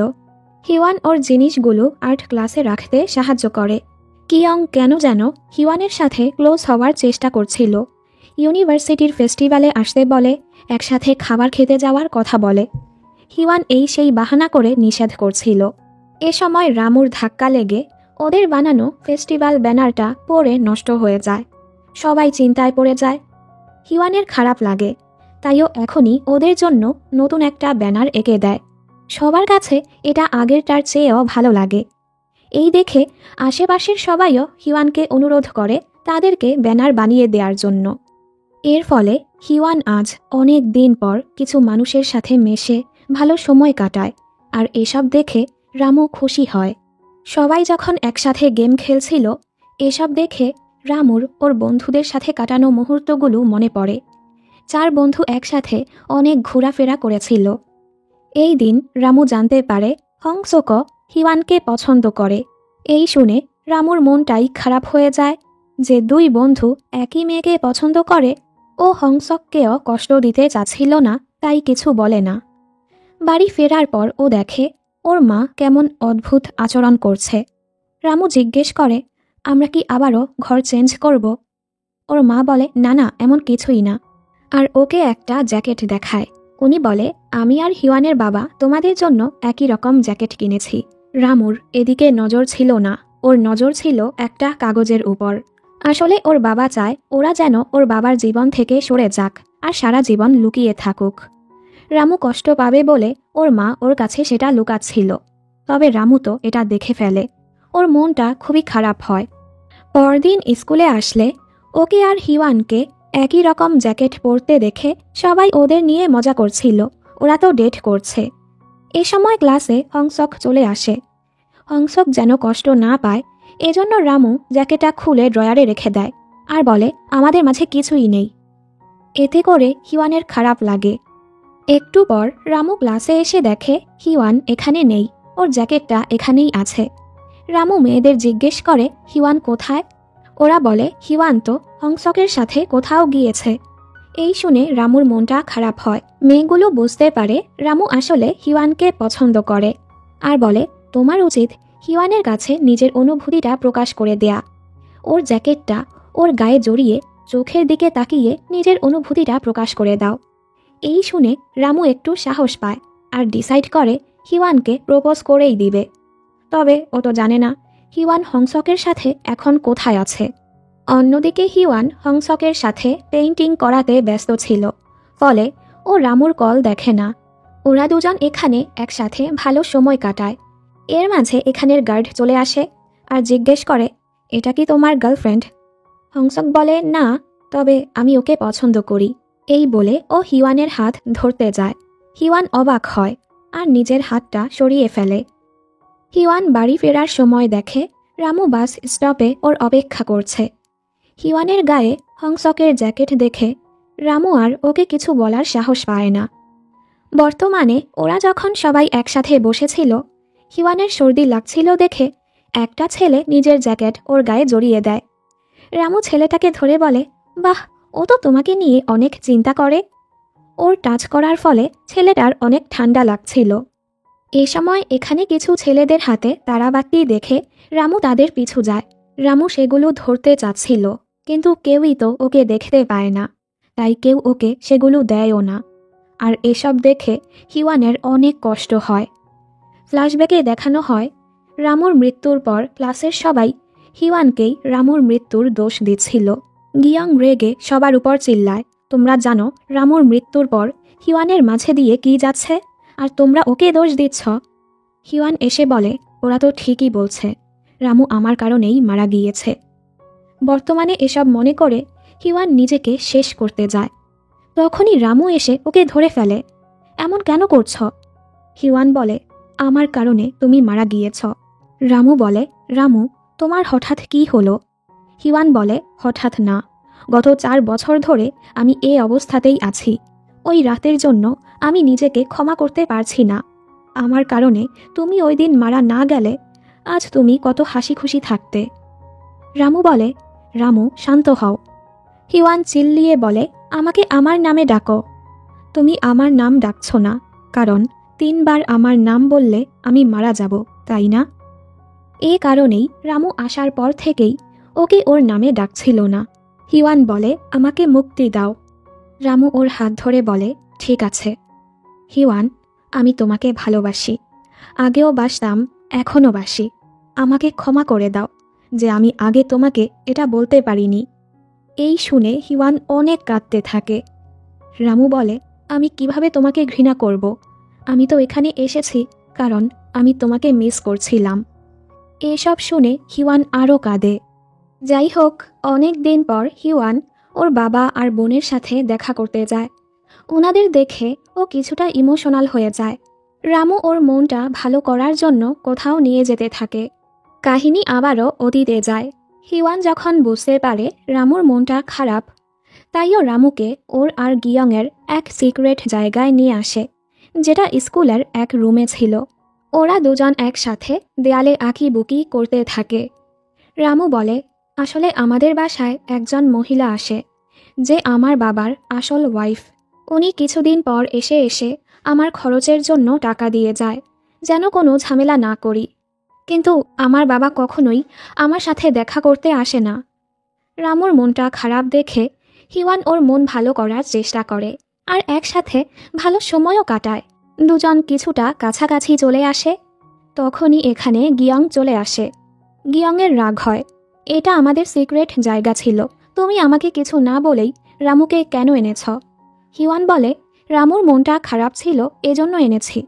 হিওয়ান ওর জিনিসগুলো আর্ট ক্লাসে রাখতে সাহায্য করে। কিয়ং কেন যেন হিওয়ানের সাথে ক্লোজ হওয়ার চেষ্টা করছিল। ইউনিভার্সিটির ফেস্টিভ্যালে আসতে বলে, একসাথে খাবার খেতে যাওয়ার কথা বলে। হিওয়ান সেই বাহানা করে নিষেধ করছিল। এ সময় রামুর ধাক্কা লেগে ওদের বানানো ফেস্টিভ্যাল ব্যানারটা পড়ে নষ্ট হয়ে যায়। সবাই চিন্তায় পড়ে যায়। হিওয়ানের খারাপ লাগে, তাইও এখনই ওদের জন্য নতুন একটা ব্যানার এঁকে দেয়। সবার কাছে এটা আগেরটার চেয়েও ভালো লাগে। এই দেখে আশেপাশের সবাইও হিওয়ানকে অনুরোধ করে তাদেরকে ব্যানার বানিয়ে দেওয়ার জন্য। এর ফলে হিওয়ান আজ অনেক দিন পর কিছু মানুষের সাথে মেশে ভালো সময় কাটায়, আর এসব দেখে রামু খুশি হয়। সবাই যখন একসাথে গেম খেলছিল, এসব দেখে রামুর ওর বন্ধুদের সাথে কাটানো মুহূর্তগুলো মনে পড়ে। 4 বন্ধু একসাথে অনেক ঘোরাফেরা করেছিল। এই দিন রামু জানতে পারে হংসক হিওয়ানকে পছন্দ করে। এই শুনে রামুর মনটাই খারাপ হয়ে যায় যে 2 বন্ধু একই মেয়েকে পছন্দ করে। ও হংসককেও কষ্ট দিতে চাচ্ছিল না, তাই কিছু বলে না। বাড়ি ফেরার পর ও দেখে ওর মা কেমন অদ্ভুত আচরণ করছে। রামু জিজ্ঞেস করে, আমরা কি আবারও ঘর চেঞ্জ করব? ওর মা বলে, না না, এমন কিছুই না। আর ওকে একটা জ্যাকেট দেখায়। উনি বলে, আমি আর হিওয়ানের বাবা তোমাদের জন্য একই রকম জ্যাকেট কিনেছি। রামুর এদিকে নজর ছিল না, ওর নজর ছিল একটা কাগজের উপর। আসলে ওর বাবা চায় ওরা যেন ওর বাবার জীবন থেকে সরে যাক আর সারা জীবন লুকিয়ে থাকুক। রামু কষ্ট পাবে বলে ওর মা ওর কাছে সেটা লুকাচ্ছিল। তবে রামু তো এটা দেখে ফেলে। ওর মনটা খুবই খারাপ হয়। পরদিন স্কুলে আসলে ওকে আর হিওয়ানকে একই রকম জ্যাকেট পরতে দেখে সবাই ওদের নিয়ে মজা করছিল, ওরা তো ডেট করছে। এ সময় ক্লাসে হংসক চলে আসে। হংসক যেন কষ্ট না পায় এজন্য রামু জ্যাকেটটা খুলে ড্রয়ারে রেখে দেয় আর বলে, আমাদের মাঝে কিছুই নেই। এতে করে হিওয়ানের খারাপ লাগে। একটু পর রামু ক্লাসে এসে দেখে হিওয়ান এখানে নেই, ওর জ্যাকেটটা এখানেই আছে। রামু মেয়েদের জিজ্ঞেস করে, হিওয়ান কোথায়? ওরা বলে, হিওয়ান তো হংসকের সাথে কোথাও গিয়েছে। এই শুনে রামুর মনটা খারাপ হয়। মেয়েগুলো বুঝতে পারে রামু আসলে হিওয়ানকে পছন্দ করে আর বলে, তোমার উচিত হিওয়ানের কাছে নিজের অনুভূতিটা প্রকাশ করে দেয়া। ওর জ্যাকেটটা ওর গায়ে জড়িয়ে চোখের দিকে তাকিয়ে নিজের অনুভূতিটা প্রকাশ করে দাও। এই শুনে রামু একটু সাহস পায় আর ডিসাইড করে হিওয়ানকে প্রপোজ করেই দিবে। তবে ও তো জানে না হিওয়ান হংসকের সাথে এখন কোথায় আছে। অন্যদিকে হিওয়ান হংসকের সাথে পেইন্টিং করাতে ব্যস্ত ছিল, ফলে ও রামুর কল দেখে না। ওরা দুজন এখানে একসাথে ভালো সময় কাটায়। এর মাঝে এখানের গার্ড চলে আসে আর জিজ্ঞেস করে, এটা কি তোমার গার্লফ্রেন্ড? হংসক বলে, না, তবে আমি ওকে পছন্দ করি। এই বলে ও হিওয়ানের হাত ধরতে যায়। হিওয়ান অবাক হয় আর নিজের হাতটা সরিয়ে ফেলে। হিওয়ান বাড়ি ফেরার সময় দেখে রামু বাস স্টপে ওর অপেক্ষা করছে। হিওয়ানের গায়ে হংসকের জ্যাকেট দেখে রামু আর ওকে কিছু বলার সাহস পায় না। বর্তমানে ওরা যখন সবাই একসাথে বসেছিল, হিওয়ানের সর্দি লাগছিল দেখে একটা ছেলে নিজের জ্যাকেট ওর গায়ে জড়িয়ে দেয়। রামু ছেলেটাকে ধরে বলে, বাহ, ও তো তোমাকে নিয়ে অনেক চিন্তা করে। ওর টাচ করার ফলে ছেলেটার অনেক ঠান্ডা লাগছিল। এ সময় এখানে কিছু ছেলেদের হাতে তারাবাতি দেখে রামু তাদের পিছু যায়। রামু সেগুলো ধরতে চাচ্ছিল, কিন্তু কেউই তো ওকে দেখতে পায় না, তাই কেউ ওকে সেগুলো দেয়ও না। আর এসব দেখে হিওয়ানের অনেক কষ্ট হয়। ফ্ল্যাশব্যাকে দেখানো হয় রামুর মৃত্যুর পর ক্লাসের সবাই হিওয়ানকেই রামুর মৃত্যুর দোষ দিচ্ছিল। গিয়ং রেগে সবার উপর চিল্লায়, তোমরা জানো রামুর মৃত্যুর পর হিওয়ানের মাঝে দিয়ে কি যাচ্ছে, আর তোমরা ওকে দোষ দিচ্ছ। হিওয়ান এসে বলে, ওরা তো ঠিকই বলছে, রামু আমার কারণেই মারা গিয়েছে। বর্তমানে এসব মনে করে হিওয়ান নিজেকে শেষ করতে যায়। তখনই রামু এসে ওকে ধরে ফেলে। এমন কেন করছ? হিওয়ান বলে, আমার কারণে তুমি মারা গিয়েছ। রামু বলে, রামু, তোমার হঠাৎ কি হলো? হিওয়ান বলে, হঠাৎ না, গত 4 বছর ধরে আমি এই অবস্থাতেই আছি। ওই রাতের জন্য আমি নিজেকে ক্ষমা করতে পারছি না। আমার কারণে তুমি ওই দিন মারা না গেলে আজ তুমি কত হাসি খুশি থাকতে। রামু বলে, রামু, শান্ত হও। হিওয়ান চিল্লিয়ে বলে, আমাকে আমার নামে ডাকো। তুমি আমার নাম ডাকছ না, কারণ 3 বার আমার নাম বললে আমি মারা যাব, তাই না? এ কারণেই রামু আসার পর থেকেই ওকে ওর নামে ডাকছিল না। হিওয়ান বলে, আমাকে মুক্তি দাও। রামু ওর হাত ধরে বলে, ঠিক আছে। হিওয়ান, আমি তোমাকে ভালোবাসি, আগেও বাসতাম, এখনও বাসি। আমাকে ক্ষমা করে দাও যে আমি আগে তোমাকে এটা বলতে পারিনি। এই শুনে হিওয়ান অনেক কাঁদতে থাকে। রামু বলে, আমি কিভাবে তোমাকে ঘৃণা করব? আমি তো এখানে এসেছি কারণ আমি তোমাকে মিস করছিলাম। এসব শুনে হিওয়ান আরও কাঁদে। যাই হোক, অনেক দিন পর হিওয়ান ওর বাবা আর বোনের সাথে দেখা করতে যায়। ওনাদের দেখে ও কিছুটা ইমোশনাল হয়ে যায়। রামু ওর মনটা ভালো করার জন্য কোথাও নিয়ে যেতে থাকে। কাহিনী আবারও অতীতে যায়। হিওয়ান যখন বুঝতে পারে রামুর মনটা খারাপ, তাইও রামুকে ওর আর গিয়ংয়ের এক সিক্রেট জায়গায় নিয়ে আসে, যেটা স্কুলের এক রুমে ছিল। ওরা দুজন একসাথে দেয়ালে আঁকিবুকি করতে থাকে। রামু বলে, আসলে আমাদের বাসায় একজন মহিলা আসে, যে আমার বাবার আসল ওয়াইফ। উনি কিছুদিন পর এসে এসে আমার খরচের জন্য টাকা দিয়ে যায়, যেন কোনো ঝামেলা না করি। কিন্তু আমার বাবা কখনোই আমার সাথে দেখা করতে আসে না। রামুর মনটা খারাপ দেখে হিওয়ান ওর মন ভালো করার চেষ্টা করে আর একসাথে ভালো সময়ও কাটায়। দুজন কিছুটা কাছাকাছি চলে আসে। তখনই এখানে গিয়ং চলে আসে। গিয়ংয়ের রাগ হয়, এটা আমাদের সিক্রেট জায়গা ছিল, তুমি আমাকে কিছু না বলেই রামুকে কেন এনেছ? হিওয়ান বলে, রামুর মনটা খারাপ ছিল, এজন্য এনেছি।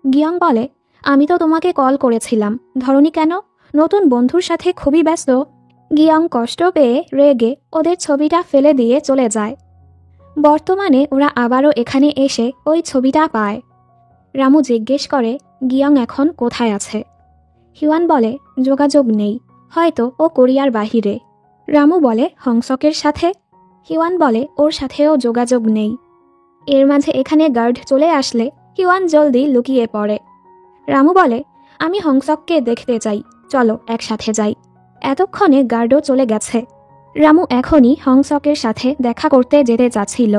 গিয়ং বলে, আমি তো তোমাকে কল করেছিলাম, ধরনি কেন? নতুন বন্ধুর সাথে খুবই ব্যস্ত। গিয়ং কষ্ট পেয়ে রেগে ওদের ছবিটা ফেলে দিয়ে চলে যায়। বর্তমানে ওরা আবারও এখানে এসে ওই ছবিটা পায়। রামু জিজ্ঞেস করে, গিয়ং এখন কোথায় আছে? হিওয়ান বলে, যোগাযোগ নেই, হয়তো ও কোরিয়ার বাহিরে। রামু বলে, হংসকের সাথে? হিওয়ান বলে, ওর সাথেও যোগাযোগ নেই। এর মাঝে এখানে গার্ড চলে আসলে হিওয়ান জলদি লুকিয়ে পড়ে। রামু বলে, আমি হংসককে দেখতে চাই, চলো একসাথে যাই। এতক্ষণে গার্ডও চলে গেছে। রামু এখনই হংসকের সাথে দেখা করতে যেতে চাচ্ছিল।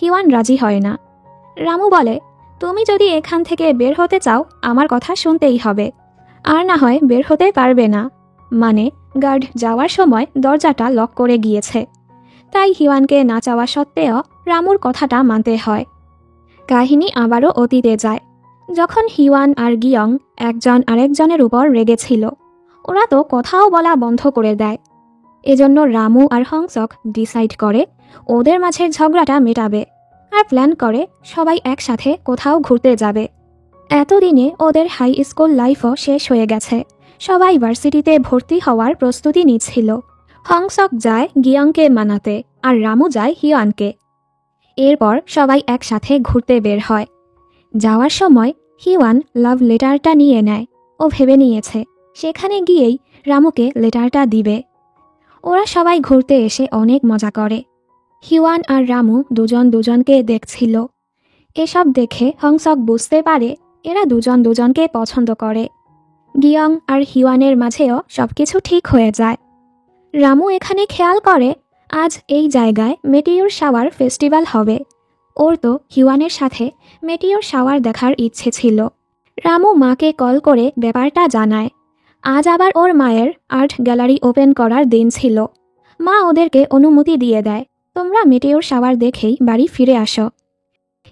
হিওয়ান রাজি হয় না। রামু বলে, তুমি যদি এখান থেকে বের হতে চাও আমার কথা শুনতেই হবে, আর না হয় বের হতে পারবে না। মানে গার্ড যাওয়ার সময় দরজাটা লক করে গিয়েছে, তাই হিওয়ানকে না চাওয়া সত্ত্বেও রামুর কথাটা মানতে হয়। কাহিনী আবারও অতীতে যায়, যখন হিওয়ান আর গিয়ং একজন আরেকজনের উপর রেগেছিল। ওরা তো কথাও বলা বন্ধ করে দেয়। এজন্য রামু আর হংসক ডিসাইড করে ওদের মাঝের ঝগড়াটা মেটাবে আর প্ল্যান করে সবাই একসাথে কোথাও ঘুরতে যাবে। এতদিনে ওদের হাই স্কুল লাইফও শেষ হয়ে গেছে। সবাই ভার্সিটিতে ভর্তি হওয়ার প্রস্তুতি নিচ্ছিল। হংসক যায় গিয়ংকে মানাতে আর রামু যায় হিয়ানকে। এরপর সবাই একসাথে ঘুরতে বের হয়। যাওয়ার সময় হিওয়ান লাভ লেটারটা নিয়ে নেয়। ও ভেবে নিয়েছে সেখানে গিয়েই রামুকে লেটারটা দিবে। ওরা সবাই ঘুরতে এসে অনেক মজা করে। হিওয়ান আর রামু দুজন দুজনকে দেখছিল। এসব দেখে হংসক বুঝতে পারে এরা দুজন দুজনকে পছন্দ করে। গিয়ং আর হিওয়ানের মাঝেও সবকিছু ঠিক হয়ে যায়। রামু এখানে খেয়াল করে আজ এই জায়গায় মেটিওর শাওয়ার ফেস্টিভ্যাল হবে। ওর তো হিওয়ানের সাথে মেটিওর শাওয়ার দেখার ইচ্ছে ছিল। রামু মাকে কল করে ব্যাপারটা জানায়। আজ আবার ওর মায়ের আর্ট গ্যালারি ওপেন করার দিন ছিল। মা ওদেরকে অনুমতি দিয়ে দেয়, তোমরা মেটিওর শাওয়ার দেখেই বাড়ি ফিরে আসো।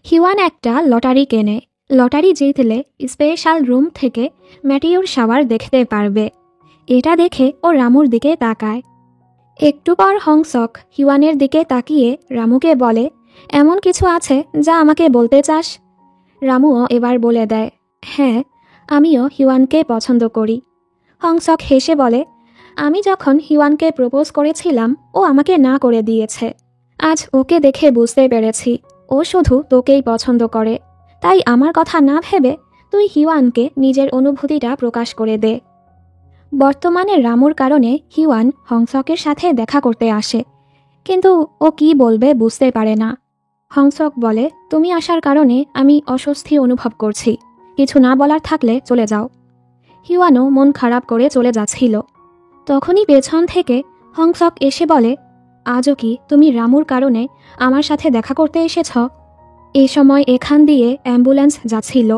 হিওয়ান একটা লটারি কেনে। লটারি জিতলে স্পেশাল রুম থেকে মেটিওর শাওয়ার দেখতে পারবে। এটা দেখে ও রামুর দিকে তাকায়। একটু পর হংসক হিওয়ানের দিকে তাকিয়ে রামুকে বলে, এমন কিছু আছে যা আমাকে বলতে চাস? রামুও এবার বলে দেয়, হ্যাঁ, আমিও হিওয়ানকে পছন্দ করি। হংসক হেসে বলে, আমি যখন হিওয়ানকে প্রপোজ করেছিলাম ও আমাকে না করে দিয়েছে। আজ ওকে দেখে বুঝতে পেরেছি ও শুধু তোকেই পছন্দ করে। তাই আমার কথা না ভেবে তুই হিওয়ানকে নিজের অনুভূতিটা প্রকাশ করে দে। বর্তমানে রামুর কারণে হিওয়ান হংসকের সাথে দেখা করতে আসে, কিন্তু ও কি বলবে বুঝতে পারে না। হংসক বলে, তুমি আসার কারণে আমি অস্বস্তি অনুভব করছি, কিছু না বলার থাকলে চলে যাও। হিওয়ানও মন খারাপ করে চলে যাচ্ছিল। তখনই পেছন থেকে হংসক এসে বলে, আজও কি তুমি রামুর কারণে আমার সাথে দেখা করতে এসেছ? এ সময় এখান দিয়ে অ্যাম্বুলেন্স যাচ্ছিল,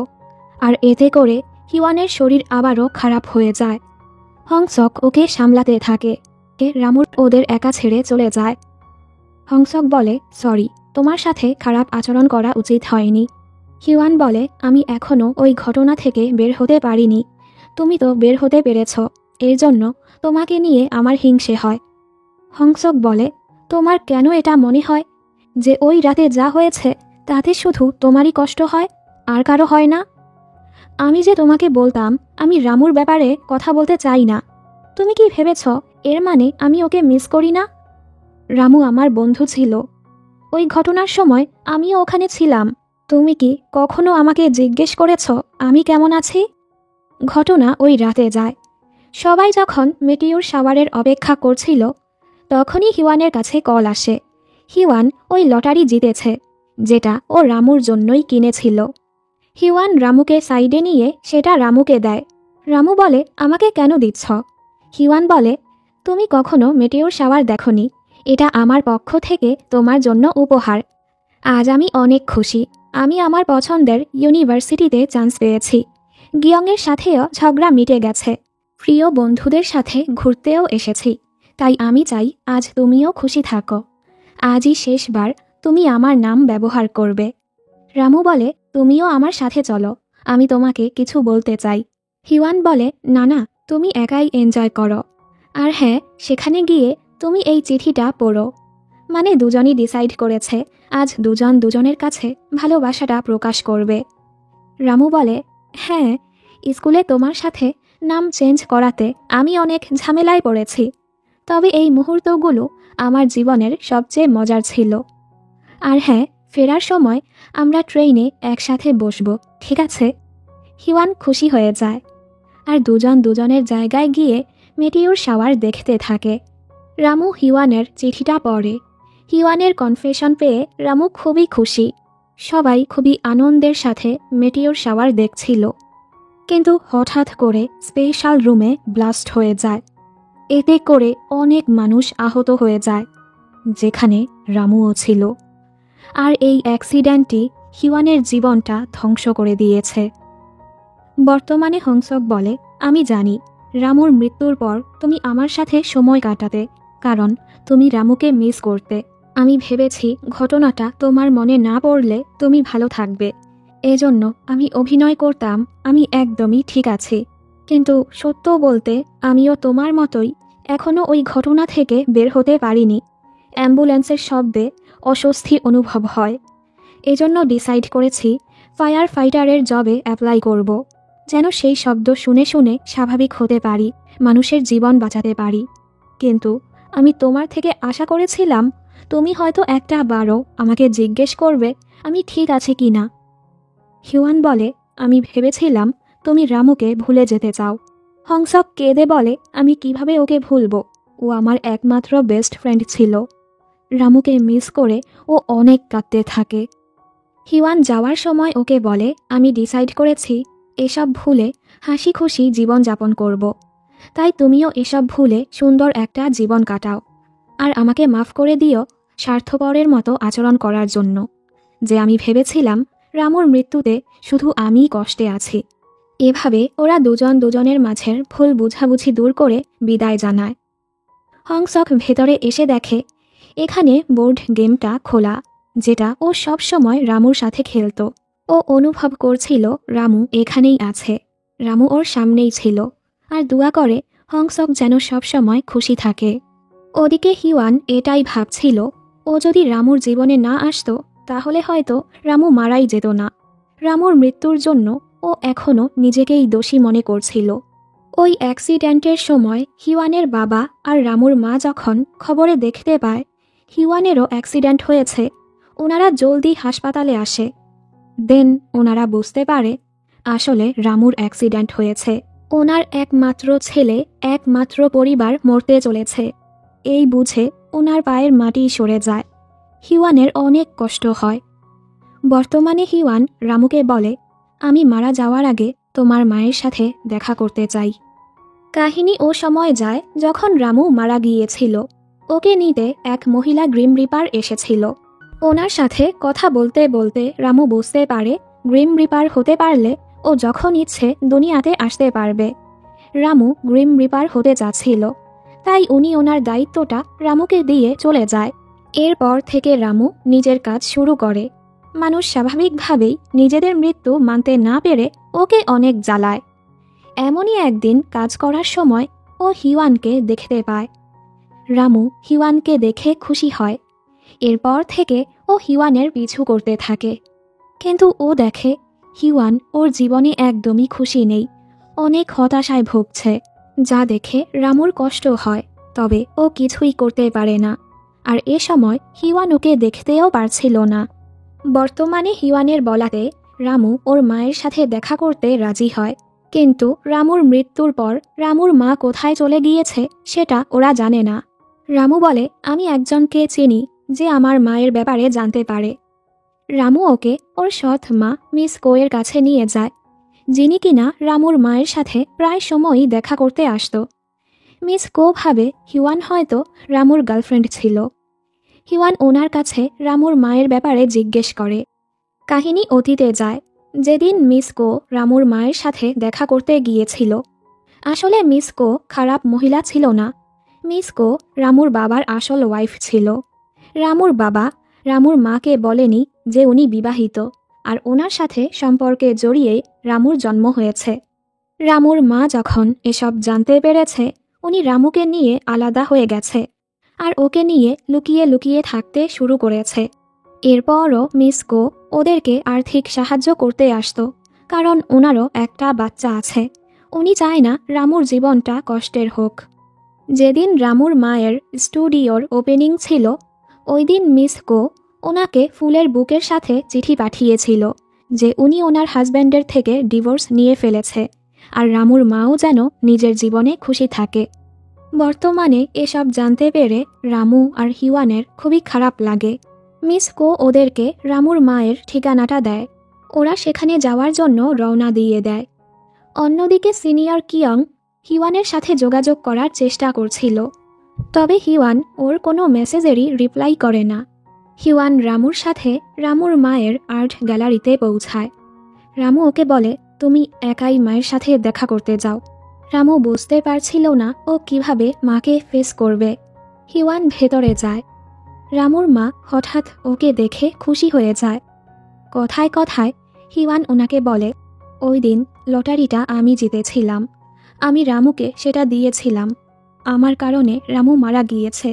আর এতে করে হিওয়ানের শরীর আবারও খারাপ হয়ে যায়। হংসক ওকে সামলাতে থাকে। রামুর ওদের একা ছেড়ে চলে যায়। হংসক বলে, সরি, তোমার সাথে খারাপ আচরণ করা উচিত হয়নি। হিওয়ান বলে, আমি এখনও ওই ঘটনা থেকে বের হতে পারিনি। তুমি তো বের হতে পেরেছ, এর জন্য তোমাকে নিয়ে আমার হিংসে হয়। হংসক বলে, তোমার কেন এটা মনে হয় যে ওই রাতে যা হয়েছে তাতে শুধু তোমারই কষ্ট হয়, আর কারো হয় না? আমি যে তোমাকে বলতাম আমি রামুর ব্যাপারে কথা বলতে চাই না, তুমি কি ভেবেছ এর মানে আমি ওকে মিস করি না? রামু আমার বন্ধু ছিল। ওই ঘটনার সময় আমিও ওখানে ছিলাম। তুমি কি কখনো আমাকে জিজ্ঞেস করেছ আমি কেমন আছি? ঘটনা ওই রাতে যায়। সবাই যখন মেটিওর শাওয়ারের অপেক্ষা করছিল তখনই হিওয়ানের কাছে কল আসে। হিওয়ান ওই লটারি জিতেছে, যেটা ও রামুর জন্যই কিনেছিল। হিওয়ান রামুকে সাইডে নিয়ে সেটা রামুকে দেয়। রামু বলে, আমাকে কেন দিচ্ছ? হিওয়ান বলে, তুমি কখনো মেটিওর শাওয়ার দেখনি, এটা আমার পক্ষ থেকে তোমার জন্য উপহার। আজ আমি অনেক খুশি, আমি আমার পছন্দের ইউনিভার্সিটিতে চান্স পেয়েছি। গিয়ংয়ের সাথেও ঝগড়া মিটে গেছে। প্রিয় বন্ধুদের সাথে ঘুরতেও এসেছি। তাই আমি চাই আজ তুমিও খুশি থাকো। আজই শেষবার তুমি আমার নাম ব্যবহার করবে। রামু বলে, তুমিও আমার সাথে চলো, আমি তোমাকে কিছু বলতে চাই। হিওয়ান বলে, না না, তুমি একাই এনজয় করো। আর হ্যাঁ, সেখানে গিয়ে তুমি এই চিঠিটা পড়ো। মানে দুজনই ডিসাইড করেছে আজ দুজন দুজনের কাছে ভালোবাসাটা প্রকাশ করবে। রামু বলে, হ্যাঁ, স্কুলে তোমার সাথে নাম চেঞ্জ করাতে আমি অনেক ঝামেলায় পড়েছি, তবে এই মুহূর্তগুলো আমার জীবনের সবচেয়ে মজার ছিল। আর হ্যাঁ, ফেরার সময় আমরা ট্রেনে একসাথে বসবো, ঠিক আছে? হিওয়ান খুশি হয়ে যায় আর দুজন দুজনের জায়গায় গিয়ে মেটিওর শাওয়ার দেখতে থাকে। রামু হিওয়ানের চিঠিটা পড়ে। হিওয়ানের কনফেশন পেয়ে রামু খুবই খুশি। সবাই খুবই আনন্দের সাথে মেটিওর শাওয়ার দেখছিল। কিন্তু হঠাৎ করে স্পেশাল রুমে ব্লাস্ট হয়ে যায়। এতে করে অনেক মানুষ আহত হয়ে যায়, যেখানে রামুও ছিল। আর এই অ্যাক্সিডেন্টটি হিওয়ানের জীবনটা ধ্বংস করে দিয়েছে। বর্তমানে হংসক বলে, আমি জানি রামুর মৃত্যুর পর তুমি আমার সাথে সময় কাটাতে, কারণ তুমি রামুকে মিস করতে। আমি ভেবেছি ঘটনাটা তোমার মনে না পড়লে তুমি ভালো থাকবে, এজন্য আমি অভিনয় করতাম আমি একদমই ঠিক আছি। কিন্তু সত্য বলতে আমিও তোমার মতোই এখনও ওই ঘটনা থেকে বের হতে পারিনি। অ্যাম্বুলেন্সের শব্দে অস্বস্তি অনুভব হয়, এজন্য ডিসাইড করেছি ফায়ার ফাইটারের জবে অ্যাপ্লাই করব, যেন সেই শব্দ শুনে শুনে স্বাভাবিক হতে পারি, মানুষের জীবন বাঁচাতে পারি। কিন্তু আমি তোমার থেকে আশা করেছিলাম তুমি হয়তো একটা বারও আমাকে জিজ্ঞেস করবে আমি ঠিক আছি কি না। হিওয়ান বলে, আমি ভেবেছিলাম তুমি রামুকে ভুলে যেতে চাও। হংসক কেঁদে বলে, আমি কিভাবে ওকে ভুলবো, ও আমার একমাত্র বেস্ট ফ্রেন্ড ছিল। রামুকে মিস করে ও অনেক কাঁদতে থাকে। হিওয়ান যাওয়ার সময় ওকে বলে, আমি ডিসাইড করেছি এসব ভুলে হাসি খুশি জীবন যাপন করব। তাই তুমিও এসব ভুলে সুন্দর একটা জীবন কাটাও। আর আমাকে মাফ করে দিও স্বার্থপরের মতো আচরণ করার জন্য, যে আমি ভেবেছিলাম রামুর মৃত্যুতে শুধু আমিই কষ্টে আছি। এভাবে ওরা দুজন দুজনের মাঝের ভুল বুঝাবুঝি দূর করে বিদায় জানায়। হংসক ভেতরে এসে দেখে এখানে বোর্ড গেমটা খোলা, যেটা ও সব সময় রামুর সাথে খেলত। ও অনুভব করছিল রামু এখানেই আছে, রামু ওর সামনেই ছিল, আর দোয়া করে হংসক যেন সবসময় খুশি থাকে। ওদিকে হিওয়ান এটাই ভাবছিল, ও যদি রামুর জীবনে না আসতো তাহলে হয়তো রামু মারাই যেত না। রামুর মৃত্যুর জন্য ও এখনও নিজেকেই দোষী মনে করছিল। ওই অ্যাক্সিডেন্টের সময় হিওয়ানের বাবা আর রামুর মা যখন খবরে দেখতে পায় হিওয়ানেরও অ্যাক্সিডেন্ট হয়েছে, ওনারা জলদি হাসপাতালে আসে। দেন ওনারা বুঝতে পারে আসলে রামুর অ্যাক্সিডেন্ট হয়েছে। ওনার একমাত্র ছেলে, একমাত্র পরিবার মরতে চলেছে। এই বুঝে ওনার পায়ের মাটি সরে যায়। হিওয়ানের অনেক কষ্ট হয়। বর্তমানে হিওয়ান রামুকে বলে, আমি মারা যাওয়ার আগে তোমার মায়ের সাথে দেখা করতে চাই। কাহিনী ও সময় যায় যখন রামু মারা গিয়েছিল। ওকে নিতে এক মহিলা গ্রিম রিপার এসেছিল। ওনার সাথে কথা বলতে বলতে রামু বুঝতে পারে গ্রিম রিপার হতে পারলে ও যখন ইচ্ছে দুনিয়াতে আসতে পারবে। রামু গ্রিম রিপার হতে যাচ্ছিল, তাই উনি ওনার দায়িত্বটা রামুকে দিয়ে চলে যায়। এরপর থেকে রামু নিজের কাজ শুরু করে। মানুষ স্বাভাবিকভাবেই নিজেদের মৃত্যু মানতে না পেরে ওকে অনেক জ্বালায়। এমনই একদিন কাজ করার সময় ও হিওয়ানকে দেখতে পায়। রামু হিওয়ানকে দেখে খুশি হয়। এরপর থেকে ও হিওয়ানের পিছু করতে থাকে। কিন্তু ও দেখে হিওয়ান ওর জীবনে একদমই খুশি নেই, অনেক হতাশায় ভুগছে, যা দেখে রামুর কষ্ট হয়। তবে ও কিছুই করতে পারে না। আর এ সময় হিওয়ান ওকে দেখতেও পারছিল না। বর্তমানে হিওয়ানের বলাতে রামু ওর মায়ের সাথে দেখা করতে রাজি হয়। কিন্তু রামুর মৃত্যুর পর রামুর মা কোথায় চলে গিয়েছে সেটা ওরা জানে না। রামু বলে, আমি একজনকে চিনি যে আমার মায়ের ব্যাপারে জানতে পারে। রামু ওকে ওর সৎ মা মিস কোয়ের কাছে নিয়ে যায়, যিনি কিনা রামুর মায়ের সাথে প্রায় সময়ই দেখা করতে আসত। মিস কো ভাবে হিওয়ান হয়তো রামুর গার্লফ্রেন্ড ছিল। হিওয়ান ওনার কাছে রামুর মায়ের ব্যাপারে জিজ্ঞেস করে। কাহিনী অতীতে যায়, যেদিন মিস কো রামুর মায়ের সাথে দেখা করতে গিয়েছিল। আসলে মিস কো খারাপ মহিলা ছিল না। মিস কো রামুর বাবার আসল ওয়াইফ ছিল। রামুর বাবা রামুর মাকে বলেনি যে উনি বিবাহিত, আর ওনার সাথে সম্পর্কে জড়িয়ে রামুর জন্ম হয়েছে। রামুর মা যখন এসব জানতে পেরেছে, উনি রামুকে নিয়ে আলাদা হয়ে গেছে আর ওকে নিয়ে লুকিয়ে লুকিয়ে থাকতে শুরু করেছে। এরপরও মিস কো ওদেরকে আর্থিক সাহায্য করতে আসতো, কারণ ওনারও একটা বাচ্চা আছে। উনি চায় না রামুর জীবনটা কষ্টের হোক। যেদিন রামুর মায়ের স্টুডিওর ওপেনিং ছিল, ওই দিন মিস কো ওনাকে ফুলের বুকের সাথে চিঠি পাঠিয়েছিল যে উনি ওনার হাজব্যান্ডের থেকে ডিভোর্স নিয়ে ফেলেছে, আর রামুর মাও যেন নিজের জীবনে খুশি থাকে। বর্তমানে এসব জানতে পেরে রামু আর হিওয়ানের খুবই খারাপ লাগে। মিস কো ওদেরকে রামুর মায়ের ঠিকানাটা দেয়। ওরা সেখানে যাওয়ার জন্য রওনা দিয়ে দেয়। অন্যদিকে সিনিয়র কিয়ং হিওয়ানের সাথে যোগাযোগ করার চেষ্টা করছিল, তবে হিওয়ান ওর কোনো মেসেজেরই রিপ্লাই করে না। হিওয়ান রামুর সাথে রামুর মায়ের আর্ট গ্যালারিতে পৌঁছায়। রামু ওকে বলে, তুমি একাই মায়ের সাথে দেখা করতে যাও। রামু বুঝতে পারছিল না ও কিভাবে মাকে ফেস করবে। হিওয়ান ভেতরে যায়। রামুর মা হঠাৎ ওকে দেখে খুশি হয়ে যায়। কথায় কথায় হিওয়ান ওনাকে বলে, ওই দিন লটারিটা আমি জিতেছিলাম, আমি রামুকে সেটা দিয়েছিলাম। আমার কারণে রামু মারা গিয়েছে।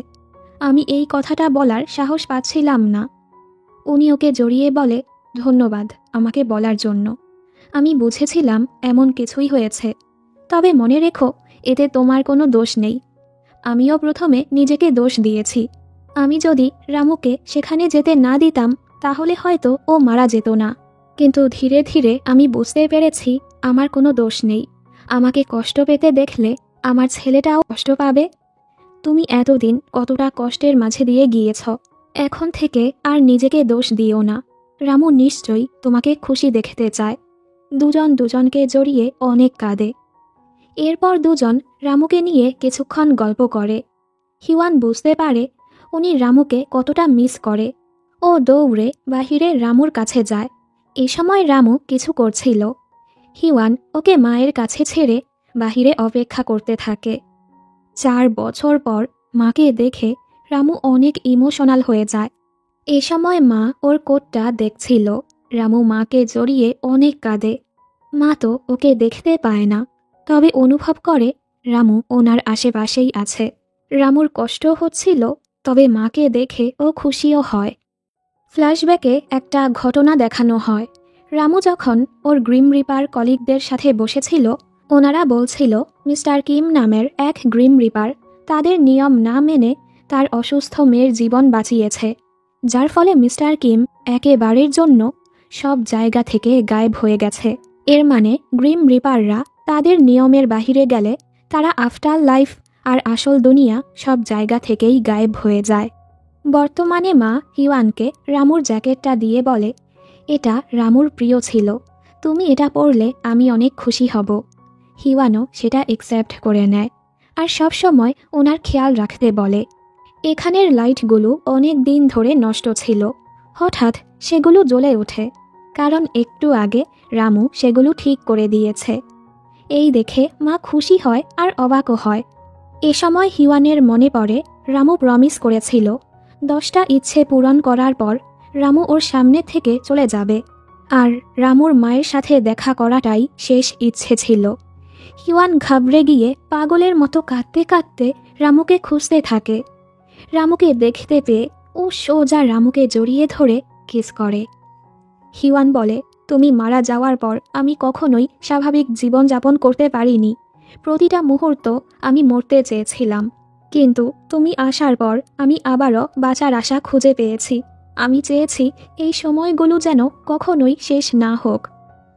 আমি এই কথাটা বলার সাহস পাচ্ছিলাম না। উনি ওকে জড়িয়ে বলে, ধন্যবাদ আমাকে বলার জন্য। আমি বুঝেছিলাম এমন কিছুই হয়েছে, তবে মনে রেখো এতে তোমার কোনো দোষ নেই। আমিও প্রথমে নিজেকে দোষ দিয়েছি। আমি যদি রামুকে সেখানে যেতে না দিতাম তাহলে হয়তো ও মারা যেত না। কিন্তু ধীরে ধীরে আমি বুঝতে পেরেছি আমার কোনো দোষ নেই। আমাকে কষ্ট পেতে দেখলে আমার ছেলেটাও কষ্ট পাবে। তুমি এতদিন কতটা কষ্টের মাঝে দিয়ে গিয়েছ, এখন থেকে আর নিজেকে দোষ দিও না। রামু নিশ্চয়ই তোমাকে খুশি দেখতে চায়। দুজন দুজনকে জড়িয়ে অনেক কাঁদে। এরপর দুজন রামুকে নিয়ে কিছুক্ষণ গল্প করে। হিওয়ান বুঝতে পারে উনি রামুকে কতটা মিস করে। ও দৌড়ে বাহিরে রামুর কাছে যায়। এ সময় রামু কিছু করছিল। হিওয়ান ওকে মায়ের কাছে ছেড়ে বাহিরে অপেক্ষা করতে থাকে। 4 বছর পর মাকে দেখে রামু অনেক ইমোশনাল হয়ে যায়। এ সময় মা ওর কোটটা দেখছিল। রামু মাকে জড়িয়ে অনেক কাঁদে। মা তো ওকে দেখতে পায় না, তবে অনুভব করে রামু ওনার আশেপাশেই আছে। রামুর কষ্ট হচ্ছিল, তবে মাকে দেখে ও খুশিও হয়। ফ্ল্যাশব্যাকে একটা ঘটনা দেখানো হয়। রামু যখন ওর গ্রিম রিপার কলিগদের সাথে বসেছিল, ওনারা বলছিল মিস্টার কিম নামের এক গ্রিম রিপার তাদের নিয়ম না মেনে তার অসুস্থ মেয়ের জীবন বাঁচিয়েছে, যার ফলে মিস্টার কিম একেবারের জন্য সব জায়গা থেকে গায়েব হয়ে গেছে। এর মানে গ্রিম রিপাররা তাদের নিয়মের বাহিরে গেলে তারা আফটার লাইফ আর আসল দুনিয়া সব জায়গা থেকেই গায়েব হয়ে যায়। বর্তমানে মা হিওয়ানকে রামুর জ্যাকেটটা দিয়ে বলে, এটা রামুর প্রিয় ছিল, তুমি এটা পরলে আমি অনেক খুশি হব। হিওয়ানও সেটা অ্যাকসেপ্ট করে নেয় আর সবসময় ওনার খেয়াল রাখতে বলে। এখানের লাইটগুলো অনেক দিন ধরে নষ্ট ছিল। হঠাৎ সেগুলো জ্বলে ওঠে, কারণ একটু আগে রামু সেগুলো ঠিক করে দিয়েছে। এই দেখে মা খুশি হয় আর অবাকও হয়। এ সময় হিওয়ানের মনে পড়ে রামু প্রমিস করেছিল 10টা ইচ্ছে পূরণ করার পর রামু ওর সামনে থেকে চলে যাবে, আর রামুর মায়ের সাথে দেখা করাটাই শেষ ইচ্ছে ছিল। হিওয়ান ঘাবড়ে গিয়ে পাগলের মতো কাঁদতে কাঁদতে রামুকে খুঁজতে থাকে। রামুকে দেখতে পেয়ে ও সোজা রামুকে জড়িয়ে ধরে কিস করে। হিওয়ান বলে, তুমি মারা যাওয়ার পর আমি কখনোই স্বাভাবিক জীবনযাপন করতে পারিনি। প্রতিটা মুহূর্ত আমি মরতে চেয়েছিলাম, কিন্তু তুমি আসার পর আমি আবারও বাঁচার আশা খুঁজে পেয়েছি। আমি চেয়েছি এই সময়গুলো যেন কখনোই শেষ না হোক।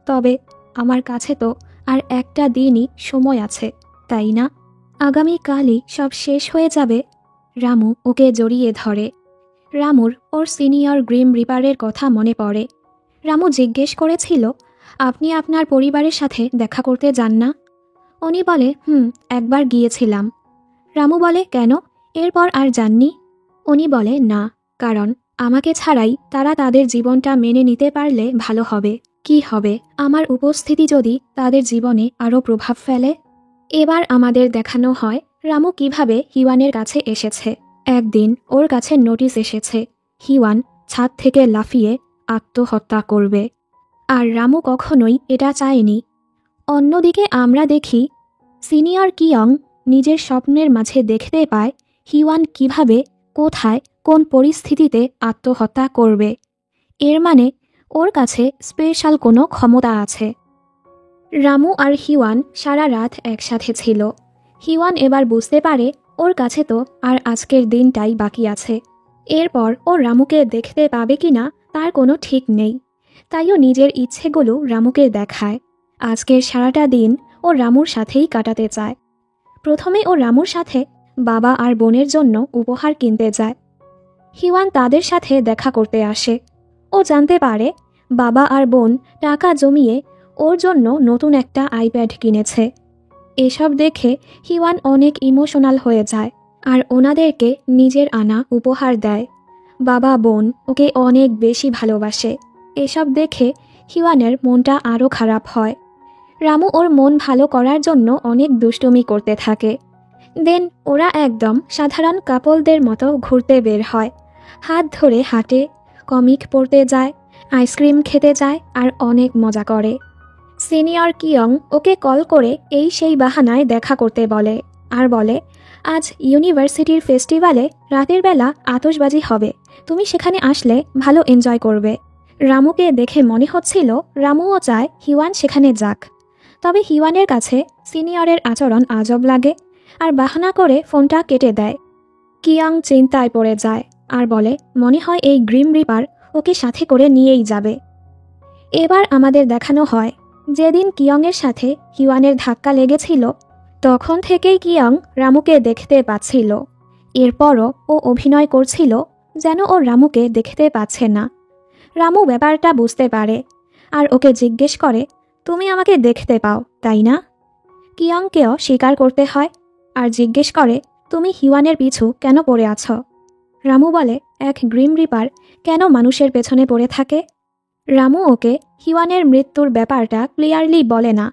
তবে আমার কাছে তো আর একটা দিনই সময় আছে, তাই না? আগামীকালই সব শেষ হয়ে যাবে। রামু ওকে জড়িয়ে ধরে। রামুর ওর সিনিয়র গ্রিম রিপারের কথা মনে পড়ে। রামু জিজ্ঞেস করেছিল, আপনি আপনার পরিবারের সাথে দেখা করতে যান না? উনি বলে, একবার গিয়েছিলাম। রামু বলে, কেন? এরপর আর যাননি? উনি বলে, না, কারণ আমাকে ছাড়াই তারা তাদের জীবনটা মেনে নিতে পারলে ভালো হবে। কি হবে আমার উপস্থিতি যদি তাদের জীবনে আরও প্রভাব ফেলে? এবার আমাদের দেখানো হয় রামু কিভাবে হিওয়ানের কাছে এসেছে। একদিন ওর কাছে নোটিশ এসেছে হিওয়ান ছাদ থেকে লাফিয়ে আত্মহত্যা করবে, আর রামু কখনোই এটা চায়নি। অন্যদিকে আমরা দেখি সিনিয়র কিয়ং নিজের স্বপ্নের মাঝে দেখতে পায় হিওয়ান কিভাবে, কোথায়, কোন পরিস্থিতিতে আত্মহত্যা করবে। এর মানে ওর কাছে স্পেশাল কোনো ক্ষমতা আছে। রামু আর হিওয়ান সারা রাত একসাথে ছিল। হিওয়ান এবার বুঝতে পারে ওর কাছে তো আর আজকের দিনটাই বাকি আছে। এরপর ও রামুকে দেখতে পাবে কিনা তার কোনো ঠিক নেই, তাইও নিজের ইচ্ছেগুলো রামুকে দেখায়। আজকের সারাটা দিন ও রামুর সাথেই কাটাতে চায়। প্রথমে ও রামুর সাথে বাবা আর বোনের জন্য উপহার কিনতে যায়। হিওয়ান তাদের সাথে দেখা করতে আসে। ও জানতে পারে বাবা আর বোন টাকা জমিয়ে ওর জন্য নতুন একটা আইপ্যাড কিনেছে। এসব দেখে হিওয়ান অনেক ইমোশনাল হয়ে যায় আর ওনাদেরকে নিজের আনা উপহার দেয়। বাবা বোন ওকে অনেক বেশি ভালোবাসে। এসব দেখে হিওয়ানের মনটা আরও খারাপ হয়। রামু ওর মন ভালো করার জন্য অনেক দুষ্টুমি করতে থাকে। দেন ওরা একদম সাধারণ কাপলদের মতো ঘুরতে বের হয়। হাত ধরে হাঁটে, কমিক পড়তে যায়, আইসক্রিম খেতে যায় আর অনেক মজা করে। সিনিয়র কিয়ং ওকে কল করে এই সেই বাহানায় দেখা করতে বলে আর বলে, আজ ইউনিভার্সিটির ফেস্টিভ্যালে রাতের বেলা আতশবাজি হবে, তুমি সেখানে আসলে ভালো এনজয় করবে। রামুকে দেখে মনে হচ্ছিল রামুও চায় হিওয়ান সেখানে যাক, তবে হিওয়ানের কাছে সিনিয়রের আচরণ আজব লাগে আর বাহানা করে ফোনটা কেটে দেয়। কিয়াং চিন্তায় পড়ে যায় আর বলে, মনে হয় এই গ্রিম রিপার ওকে সাথে করে নিয়েই যাবে। এবার আমাদের দেখানো হয় যেদিন কিয়ংয়ের সাথে হিওয়ানের ধাক্কা লেগেছিল তখন থেকেই কিয়ং রামুকে দেখতে পাচ্ছিল। এরপরও ও অভিনয় করছিল যেন ও রামুকে দেখতে পাচ্ছে না। রামু ব্যাপারটা বুঝতে পারে আর ওকে জিজ্ঞেস করে, তুমি আমাকে দেখতে পাও তাই না? কিয়ংকেও স্বীকার করতে হয় আর জিজ্ঞেস করে, তুমি হিওয়ানের পিছু কেন পড়ে আছো? রামু বলে, এক গ্রিম রিপার কেন মানুষের পেছনে পড়ে থাকে? রামু ওকে হিওয়ানের মৃত্যুর ব্যাপারটা ক্লিয়ারলি বলে না,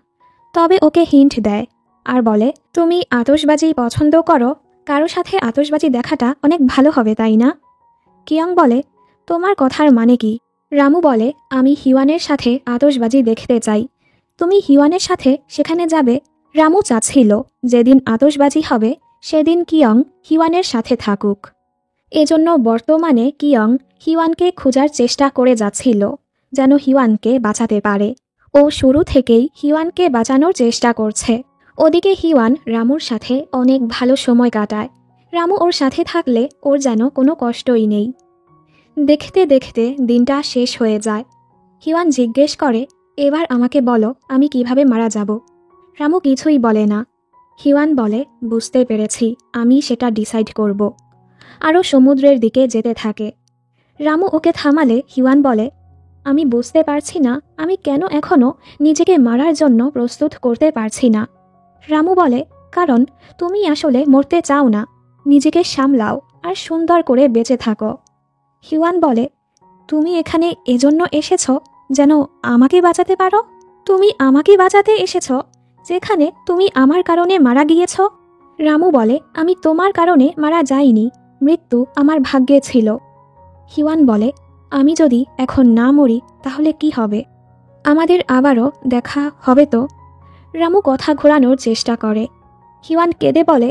তবে ওকে হিন্ট দেয় আর বলে, তুমি আতশবাজি পছন্দ করো, কারো সাথে আতশবাজি দেখাটা অনেক ভালো হবে তাই না? কিয়ং বলে, তোমার কথার মানে কি? রামু বলে, আমি হিওয়ানের সাথে আতশবাজি দেখতে চাই, তুমি হিওয়ানের সাথে সেখানে যাবে? রামু চাচ্ছিল যেদিন আতশবাজি হবে সেদিন কিয়ং হিওয়ানের সাথে থাকুক। এজন্য বর্তমানে কিয়ং হিওয়ানকে খোঁজার চেষ্টা করে যাচ্ছিল যেন হিওয়ানকে বাঁচাতে পারে। ও শুরু থেকেই হিওয়ানকে বাঁচানোর চেষ্টা করছে। ওদিকে হিওয়ান রামুর সাথে অনেক ভালো সময় কাটায়। রামু ওর সাথে থাকলে ওর যেন কোনো কষ্টই নেই। দেখতে দেখতে দিনটা শেষ হয়ে যায়। হিওয়ান জিজ্ঞেস করে, এবার আমাকে বলো আমি কিভাবে মারা যাব? রামু কিছুই বলে না। হিওয়ান বলে, বুঝতে পেরেছি, আমি সেটা ডিসাইড করব। আরও সমুদ্রের দিকে যেতে থাকে। রামু ওকে থামালে হিওয়ান বলে, আমি বুঝতে পারছি না আমি কেন এখনও নিজেকে মারার জন্য প্রস্তুত করতে পারছি না। রামু বলে, কারণ তুমি আসলে মরতে চাও না, নিজেকে সামলাও আর সুন্দর করে বেঁচে থাকো। হিওয়ান বলে, তুমি এখানে এজন্য এসেছ যেন আমাকে বাঁচাতে পারো? তুমি আমাকে বাঁচাতে এসেছ যেখানে তুমি আমার কারণে মারা গিয়েছ? রামু বলে, আমি তোমার কারণে মারা যাইনি, মৃত্যু আমার ভাগ্যে ছিল। হিওয়ান বলে, আমি যদি এখন না মরি তাহলে কি হবে? আমাদের আবারও দেখা হবে তো? রামু কথা ঘোরানোর চেষ্টা করে। হিওয়ান কেঁদে বলে,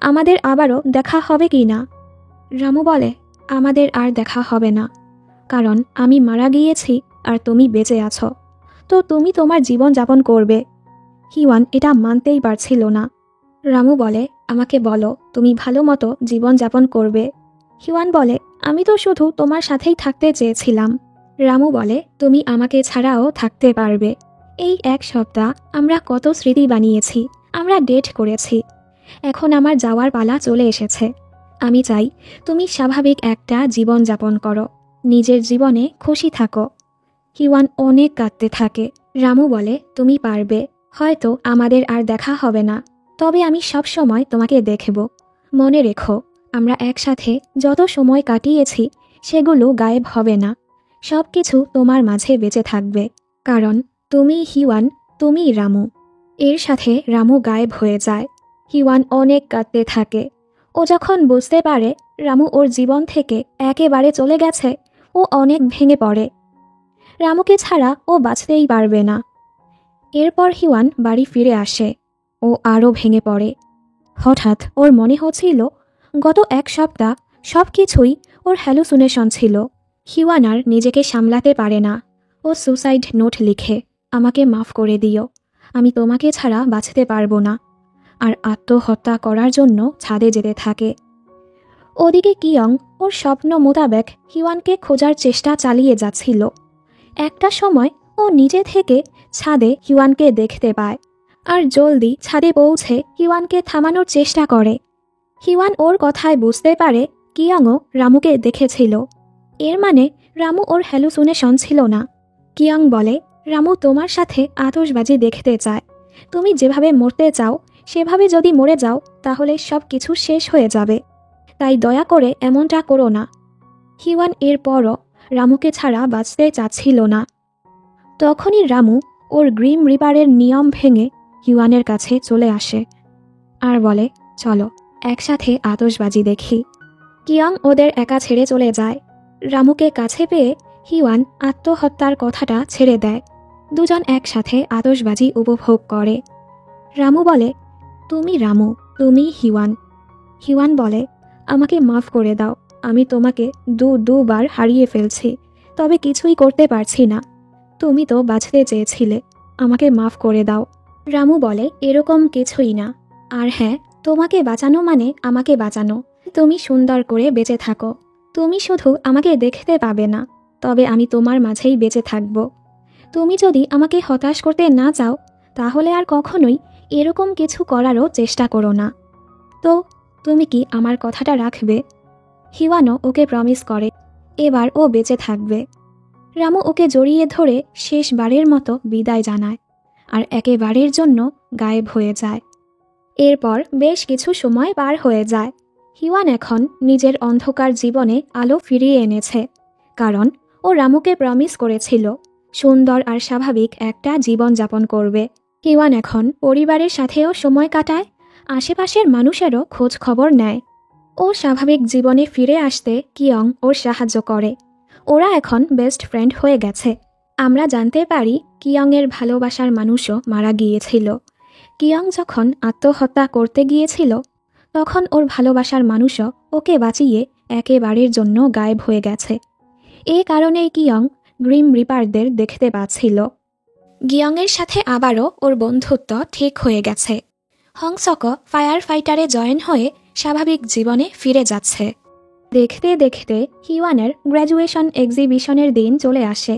আমাদের আবারও দেখা হবে কি না? রামু বলে, আমাদের আর দেখা হবে না, কারণ আমি মারা গিয়েছি আর তুমি বেঁচে আছো, তো তুমি তোমার জীবন যাপন করবে। হিওয়ান এটা মানতেই পারছিল না। রামু বলে, আমাকে বলো তুমি ভালো মতো জীবন যাপন করবে। হিওয়ান বলে, আমি তো শুধু তোমার সাথেই থাকতে চেয়েছিলাম। রামু বলে, তুমি আমাকে ছাড়াও থাকতে পারবে। এই এক সপ্তাহ আমরা কত স্মৃতি বানিয়েছি, আমরা ডেট করেছি। এখন আমার যাওয়ার পালা চলে এসেছে। আমি চাই তুমি স্বাভাবিক একটা জীবন যাপন করো, নিজের জীবনে খুশি থাকো। হিওয়ান অনেক কাঁদতে থাকে। রামু বলে, তুমি পারবে। হয়তো আমাদের আর দেখা হবে না, তবে আমি সব সময় তোমাকে দেখব। মনে রেখো, আমরা একসাথে যত সময় কাটিয়েছি সেগুলো গায়েব হবে না। সব কিছু তোমার মাঝে বেঁচে থাকবে, কারণ তুমি হিওয়ান, তুমি রামু। এর সাথে রামু গায়েব হয়ে যায়। হিওয়ান অনেক কাঁদতে থাকে। ও যখন বুঝতে পারে রামু ওর জীবন থেকে একেবারে চলে গেছে, ও অনেক ভেঙে পড়ে। রামুকে ছাড়া ও বাঁচতেই পারবে না। এরপর হিওয়ান বাড়ি ফিরে আসে। ও আরও ভেঙে পড়ে। হঠাৎ ওর মনে হচ্ছিল গত এক সপ্তাহ সব কিছুই ওর হ্যালুসিনেশন ছিল। হিওয়ান আর নিজেকে সামলাতে পারে না। ও সুসাইড নোট লিখে, আমাকে মাফ করে দিও, আমি তোমাকে ছাড়া বাঁচতে পারবো না, আর আত্মহত্যা করার জন্য ছাদে যেতে থাকে। ওদিকে কিয়ং ওর স্বপ্ন মোতাবেক হিওয়ানকে খোঁজার চেষ্টা চালিয়ে যাচ্ছিল। একটা সময় ও নিজে থেকে ছাদে হিওয়ানকে দেখতে পায় আর জলদি ছাদে পৌঁছে হিওয়ানকে থামানোর চেষ্টা করে। হিওয়ান ওর কথায় বুঝতে পারে কিয়ংও রামুকে দেখেছিল। এর মানে রামু ওর হ্যালুসিনেশন ছিল না। কিয়ং বলে, রামু তোমার সাথে আতশবাজি দেখতে চায়। তুমি যেভাবে মরতে চাও সেভাবে যদি মরে যাও তাহলে সব কিছু শেষ হয়ে যাবে, তাই দয়া করে এমনটা করো না। হিওয়ান এরপরও রামুকে ছাড়া বাঁচতে চাচ্ছিল না। তখনই রামু ওর গ্রিম রিপারের নিয়ম ভেঙে হিওয়ানের কাছে চলে আসে আর বলে, চলো একসাথে আতশবাজি দেখি। কিয়ং ওদের একা ছেড়ে চলে যায়। রামুকে কাছে পেয়ে হিওয়ান আত্মহত্যার কথাটা ছেড়ে দেয়। দুজন একসাথে আতশবাজি উপভোগ করে। রামু বলে, তুমি রামু, তুমি হিওয়ান। হিওয়ান বলে, আমাকে মাফ করে দাও, আমি তোমাকে দুবার হারিয়ে ফেলছি, তবে কিছুই করতে পারছি না। তুমি তো বাঁচতে চেয়েছিলে, আমাকে মাফ করে দাও। রামু বলে, এরকম কিছুই না, আর হ্যাঁ তোমাকে বাঁচানো মানে আমাকে বাঁচানো। তুমি সুন্দর করে বেঁচে থাকো। তুমি শুধু আমাকে দেখতে পাবে না, তবে আমি তোমার মাঝেই বেঁচে থাকব। তুমি যদি আমাকে হতাশ করতে না চাও, তাহলে আর কখনোই এরকম কিছু করারও চেষ্টা করো না। তো তুমি কি আমার কথাটা রাখবে? হিওয়ানও ওকে প্রমিস করে এবার ও বেঁচে থাকবে। রামু ওকে জড়িয়ে ধরে শেষবারের মতো বিদায় জানায় আর একেবারের জন্য গায়েব হয়ে যায়। এরপর বেশ কিছু সময় পার হয়ে যায়। হিওয়ান এখন নিজের অন্ধকার জীবনে আলো ফিরিয়ে এনেছে, কারণ ও রামুকে প্রমিস করেছিল সুন্দর আর স্বাভাবিক একটা জীবন যাপন করবে। হিওয়ান এখন পরিবারের সাথেও সময় কাটায়, আশেপাশের মানুষেরও খোঁজ খবর নেয়। ও স্বাভাবিক জীবনে ফিরে আসতে কিয়ং ওর সাহায্য করে। ওরা এখন বেস্ট ফ্রেন্ড হয়ে গেছে। আমরা জানতে পারি কিয়ংয়ের ভালোবাসার মানুষও মারা গিয়েছিল। কিয়ং যখন আত্মহত্যা করতে গিয়েছিল, তখন ওর ভালোবাসার মানুষও ওকে বাঁচিয়ে একেবারের জন্য গায়েব হয়ে গেছে। এ কারণেই কিয়ং গ্রিম রিপারদের দেখতে পাচ্ছিল। গিয়ংয়ের সাথে আবারও ওর বন্ধুত্ব ঠিক হয়ে গেছে। হংসক ফায়ার ফাইটারে জয়েন হয়ে স্বাভাবিক জীবনে ফিরে যাচ্ছে। দেখতে দেখতে হিওয়ানের গ্র্যাজুয়েশন এক্সিবিশনের দিন চলে আসে।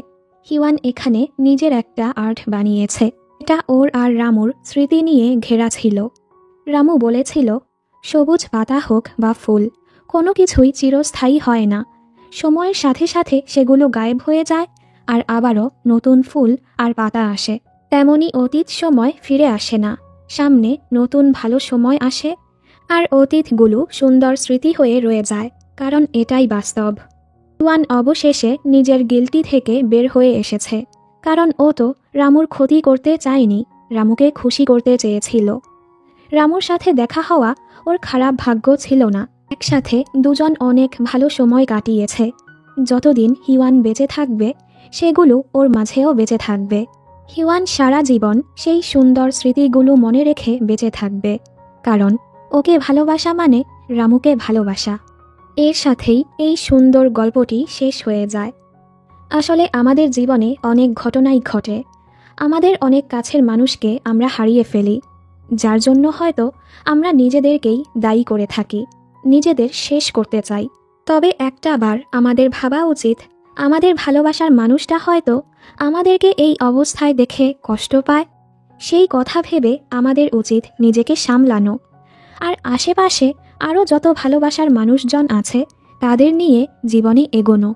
হিওয়ান এখানে নিজের একটা আর্ট বানিয়েছে। এটা ওর আর রামুর স্মৃতি নিয়ে ঘেরা ছিল। রামু বলেছিল, সবুজ পাতা হোক বা ফুল, কোনো কিছুই চিরস্থায়ী হয় না। সময়ের সাথে সাথে সেগুলো গায়েব হয়ে যায় আর আবারও নতুন ফুল আর পাতা আসে। তেমনি অতীত সময় ফিরে আসে না, সামনে নতুন ভালো সময় আসে আর অতীতগুলো সুন্দর স্মৃতি হয়ে রয়ে যায়, কারণ এটাই বাস্তব। হিওয়ান অবশেষে নিজের গিল্টি থেকে বের হয়ে এসেছে, কারণ ও তো রামুর ক্ষতি করতে চায়নি, রামুকে খুশি করতে চেয়েছিল। রামুর সাথে দেখা হওয়া ওর খারাপ ভাগ্য ছিল না। একসাথে দুজন অনেক ভালো সময় কাটিয়েছে। যতদিন হিওয়ান বেঁচে থাকবে, সেগুলো ওর মাঝেও বেঁচে থাকবে। হিওয়ান সারা জীবন সেই সুন্দর স্মৃতিগুলো মনে রেখে বেঁচে থাকবে, কারণ ওকে ভালোবাসা মানে রামুকে ভালোবাসা। এর সাথেই এই সুন্দর গল্পটি শেষ হয়ে যায়। আসলে আমাদের জীবনে অনেক ঘটনাই ঘটে। আমাদের অনেক কাছের মানুষকে আমরা হারিয়ে ফেলি, যার জন্য হয়তো আমরা নিজেদেরকেই দায়ী করে থাকি, নিজেদের শেষ করতে চাই। তবে একটা বার আমাদের ভাবা উচিত, আমাদের ভালোবাসার মানুষটা হয়তো আমাদেরকে এই অবস্থায় দেখে কষ্ট পায়। সেই কথা ভেবে আমাদের উচিত নিজেকে সামলানো আর আশেপাশে আরও যত ভালোবাসার মানুষজন আছে তাদের নিয়ে জীবনে এগোনো।